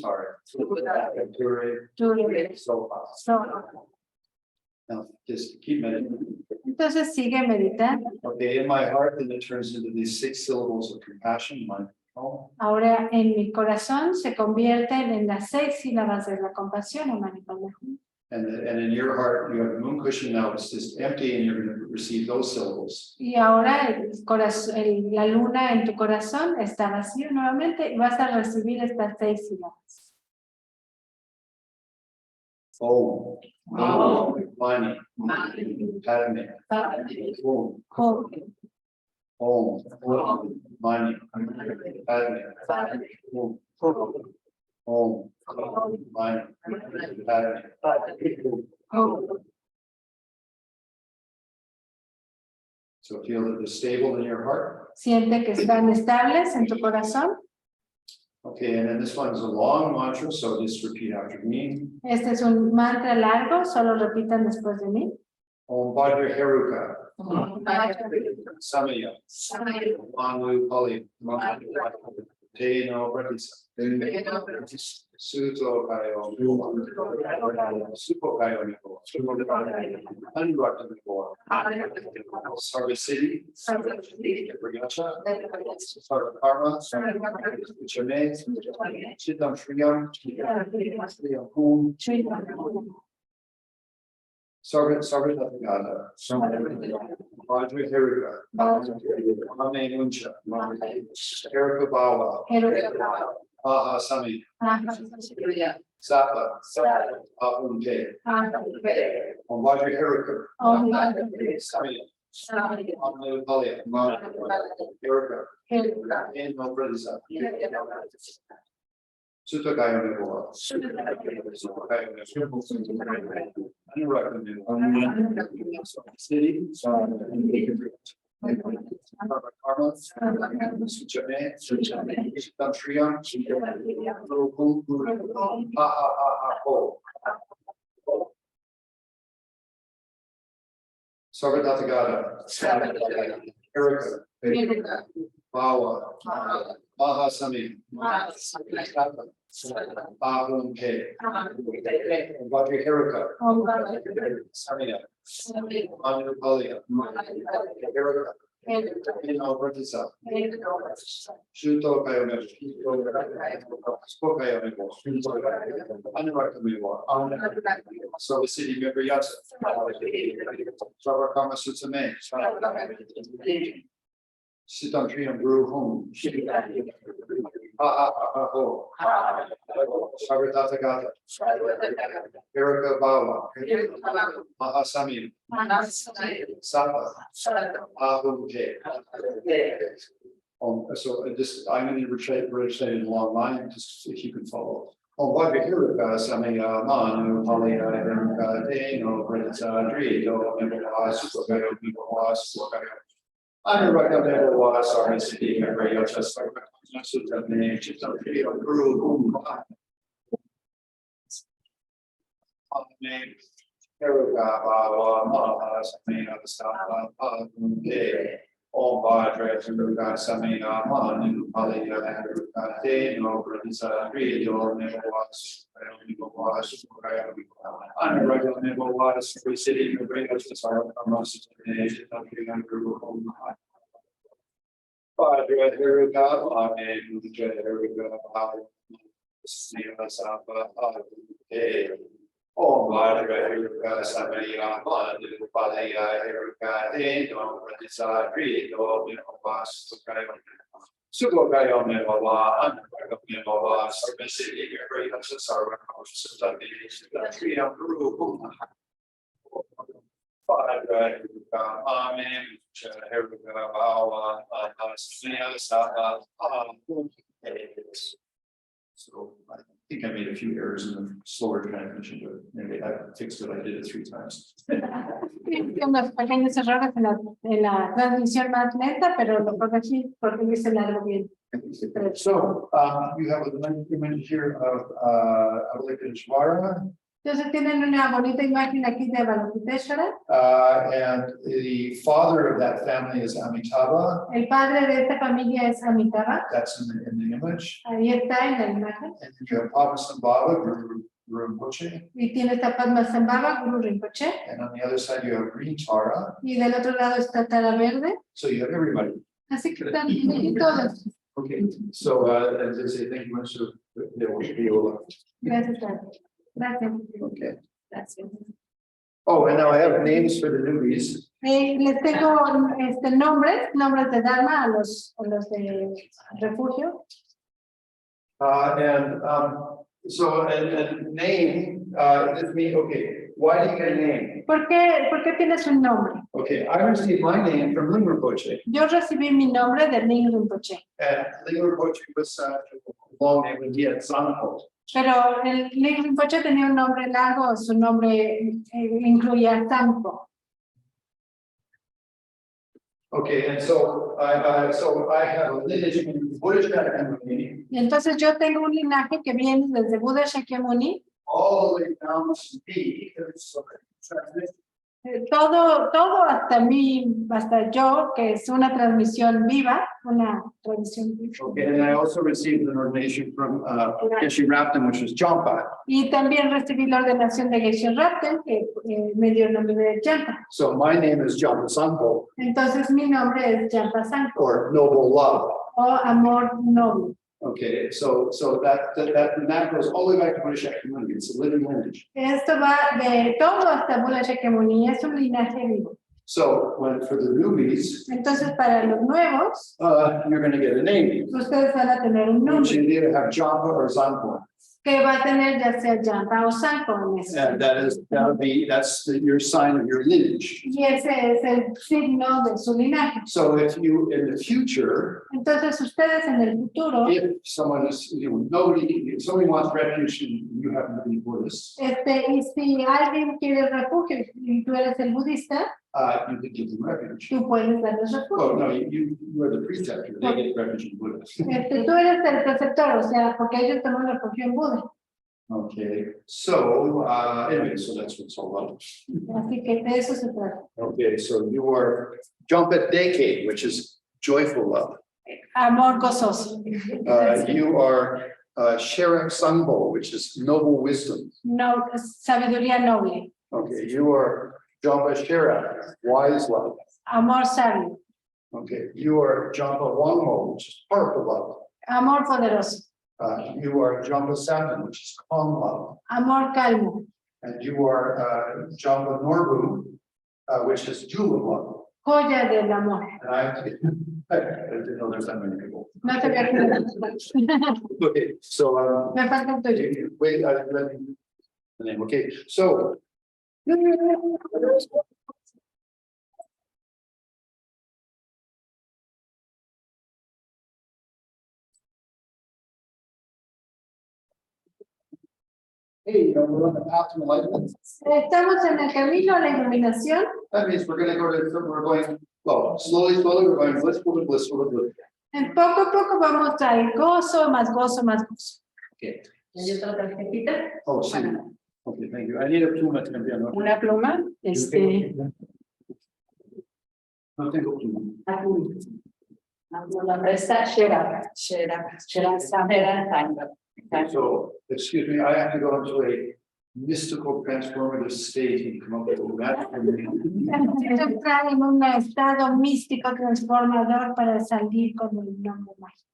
Tare. Ture. Soha. Now, just keep meditating. Entonces sigue meditando. Okay, in my heart, then it turns into these 6 syllables of compassion. Ahora en mi corazón se convierten en las 6 sílabas de la compasión o manipulación. And in your heart, you have a moon cushion now, it's just empty, and you're going to receive those syllables. Y ahora la luna en tu corazón está vacío nuevamente y vas a recibir estas 6 sílabas. Om. Mani. Padme. Om. Om. Mani. Padme. Om. Om. Mani. Padme. So feel that they're stable in your heart. Siente que están estables en tu corazón. Okay, and then this one is a long mantra, so just repeat after me. Este es un mantra largo, solo repitan después de mí. Om Vajra Heruka. Samaya. Manu Pali. Te no Pratisa. Suto Kayo. Supo Kayo Nipo. Anuraka Nipo. Sarva City. Rigacha. Sarva Karma. Chame. Chitam Shriyam. Shriyam Hum. Sarva Tathagata. Vajra Heruka. Mame Muncha. Heruka Bawa. Aha Sami. Sapa. Ahum Te. Om Vajra Heruka. Sami. Manu Palia. Heruka. In no Pradisa. Sutta Kayo Nivoa. Anuraka Nivoa. City. Karma. Suchame. Chitam Shriyam. Ha ha ha ha ho. Sarva Tathagata. Erika. Bawa. Maha Sami. Ahum Ke. Vajra Heruka. Samaya. Manu Palia. Erika. Pratisa. Shuto Kayomi. Spokayomi. So the city member Yatsu. Sabakama Sutsame. Sit on tree and brew home. Sabatata Gata. Erika Bawa. Mahasami. Sapa. Ahunke. So this, I'm going to recite in a long line, just if you can follow. On what we hear about Sami Man, Pali, Dano, Bredita, Dri, Do, Nebulas, Sogayo, Nebulas, Sogayo. I'm right up there was our city, radio just like the name, she's a video group. Name, Eruga, Mahas, Samina, the South, all Badra, Eruga, Samina, Man, Pali, Eruga, Dano, Bredita, Dri, Do, Nebulas, I'm right up there was free city, radio just like the name, she's a video group. Padre Heruga, Amen, Heruga, Sima Sapa, Oh, Padre Heruga, Samaria, Palaya, Heruga, Dano, Radisa, Rido, Minovas, Sugogayo, Meva, Meva, Servicity, Great Sarah, Tria, Peru, Padre Heruga, Amen. So I think I made a few errors in the slower transmission, but maybe I fixed it. I did it 3 times. Unos pequeños errores en la transmisión más lenta, pero lo corregí porque hice algo bien. So you have a image here of Avalokiteshvara. Entonces tienen una bonita imagen aquí de Avalokiteshvara. And the father of that family is Amitabha. El padre de esta familia es Amitabha. That's in the image. Ahí está en la imagen. And then you have Padmasambhava, Guru Rinpoche. Y tiene esta Padmasambhava, Guru Rinpoche. And on the other side you have Green Tara. Y del otro lado está Tara Verde. So you have everybody. Así que están aquí todos. Okay, so as I say, thank you much. So they will be able to. Gracias. Gracias. Okay. Gracias. Oh, and now I have names for the newbies. Les tengo nombres de Dharma a los de Refugio. So a name, this means, okay, why do you get a name? ¿Por qué tienes un nombre? Okay, I received my name from Ling Rinpoche. Yo recibí mi nombre de Ling Rinpoche. And Ling Rinpoche was a long name when he had Sanho. Pero el Ling Rinpoche tenía un nombre largo, su nombre incluía Sampo. Okay, and so I have a lineage in Buddhist Shakyamuni. Y entonces yo tengo un linaje que viene desde Buda Shakyamuni. All the way down to me, transmission. Todo hasta mí, hasta yo, que es una transmisión viva, una tradición viva. Okay, and I also received an ordination from Geshe Rapton, which was Jampa. Y también recibí la ordenación de Geshe Rapton, que me dio el nombre de Jampa. So my name is Jampa Sanpo. Entonces mi nombre es Jampa Sanpo. Or noble love. O amor noble. Okay, so that goes all the way back to Buddha Shakyamuni. It's a living lineage. Esto va de todo hasta Buda Shakyamuni, es un linaje vivo. So for the newbies, Entonces para los nuevos, you're going to get a name. ustedes van a tener un Which nombre you either have Jampa or Zanpo. que va a tener ya sea Jampa o Sanpo en ese. And that's your sign of your lineage. Y ese es el signo de su linaje. So if you in the future, Entonces ustedes en el futuro, if someone is, if somebody wants refuge and you happen to be Buddhist, y si alguien quiere refugio y tú eres el budista, you could give them refuge. tú puedes darles refugio. Oh no, you are the preceptor. They get refuge in Buddhist. Tú eres el preceptor, o sea, porque ellos toman refugio en Buda. Okay, so anyway, so that's what it's all about. Así que de eso se trata. Okay, so you are Jampa Deke, which is joyful love. Amor gozoso. You are Sherek Sangbo, which is noble wisdom. No, sabiduría noble. Okay, you are Jampa Sherak, wise love. Amor sabio. Okay, you are Jumpa Wangmo, which is powerful love. Amor poderoso. You are Jumpa Salmon, which is calm love. Amor calmo. And you are Jumpa Norbu, which is jewel of love. Joya del amor. And I didn't know there's that many people. No te preocupes. Okay, so Me falta un tuyo. wait, let me. The name, okay, so. Hey, we're on the path to enlightenment. Estamos en el camino a la iluminación. That means we're going, well, slowly, we're going blissful to blissful to blissful. En poco a poco vamos al gozo, más gozo, más gozo. Okay. ¿Hay otra tarjetita? Oh, sí. Okay, thank you. I need a pluma también, ¿no? Una pluma, No tengo pluma. nos la presta Shera. So, excuse me, I have to go into a mystical transformative state and come up with that. Necesito entrar en un estado místico transformador para salir con el nombre mágico.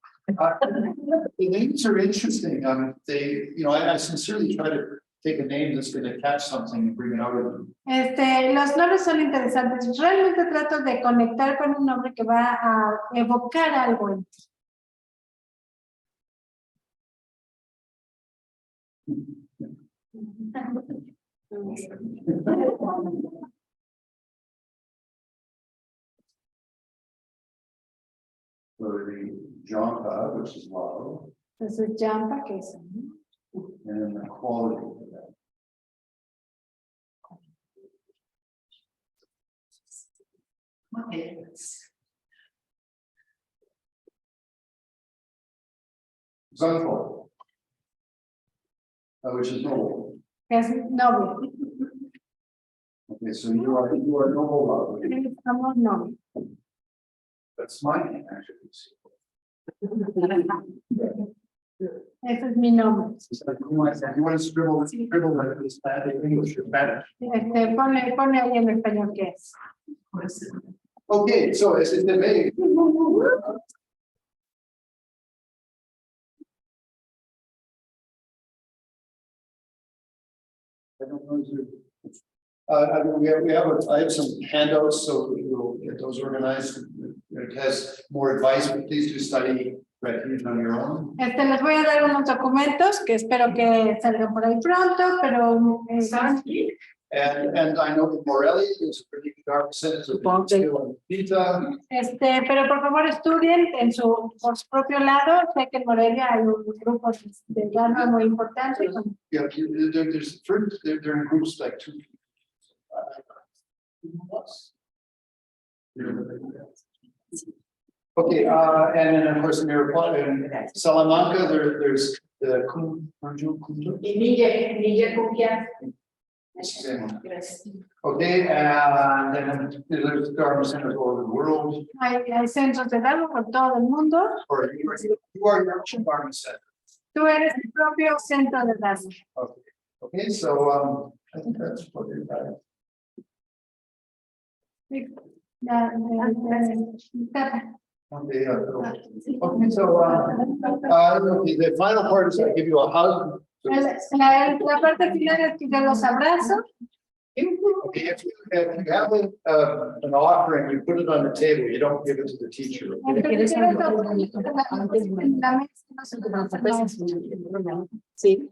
The names are interesting. They, I sincerely try to take a name that's going to catch something and bring it out of them. Los nombres son interesantes. Realmente trato de conectar con un nombre que va a evocar algo en ti. For the Jhampa, which is love, Entonces, Jampa, que es amor. and the quality of that. Okay. Zanfo, which is noble. Que es noble. Okay, so you are noble love. Es amor noble. That's my name, actually. Ese es mi nombre. You want to scribble like this bad in English or Spanish? Pone ahí en español qué es. Okay, so es este vague. I don't know. I have some handouts, so we'll get those organized. It has more advice, but please do study Refuge on your own. Les voy a dar unos documentos que espero que salgan por ahí pronto, pero And I know that Morelli is a pretty dark sense of Vita. pero por favor estudien por su propio lado. Sé que en Morelia hay un grupo de Dharma muy importante. Yeah, they're in groups like two. Okay, and then of course in Salamanca, there's the okay, and then there's Dharma centers all over the world. Hay centros de Dharma por todo el mundo. Or you are your own Dharma center. Tú eres tu propio centro de Dharma. Okay, so I think that's what you're about. Okay, okay, so okay, the final part is I give you a hug. La parte final es que yo los abrazo. Okay, if you have an offering, you put it on the table. You don't give it to the teacher. Sí.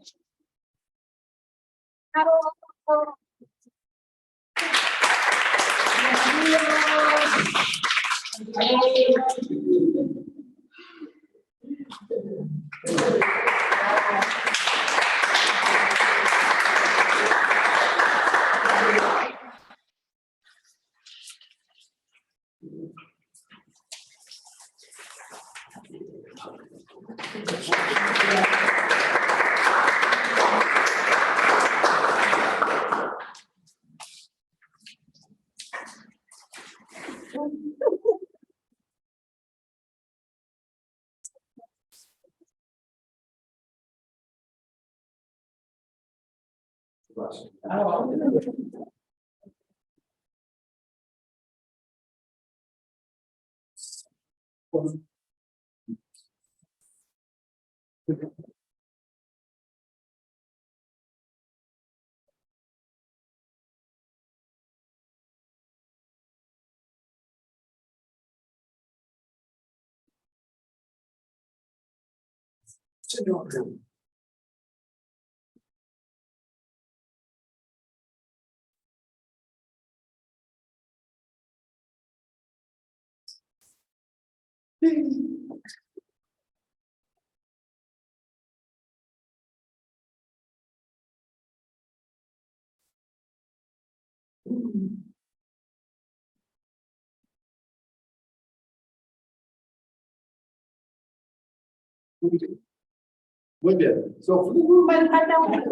Muy bien. So, Bueno, falta una.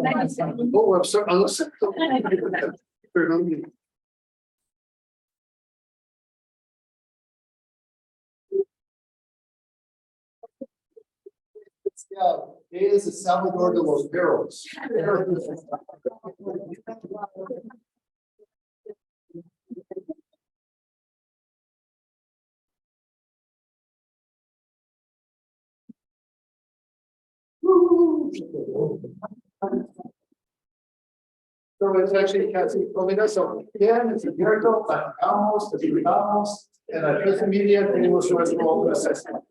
oh, I'm sorry, unless. Perdón. Yeah, es el Salvador de los perros. So it's actually casi combinación. Bien, es abierto, platicamos, disfrutamos, en la clase media tenemos nuestro assessment.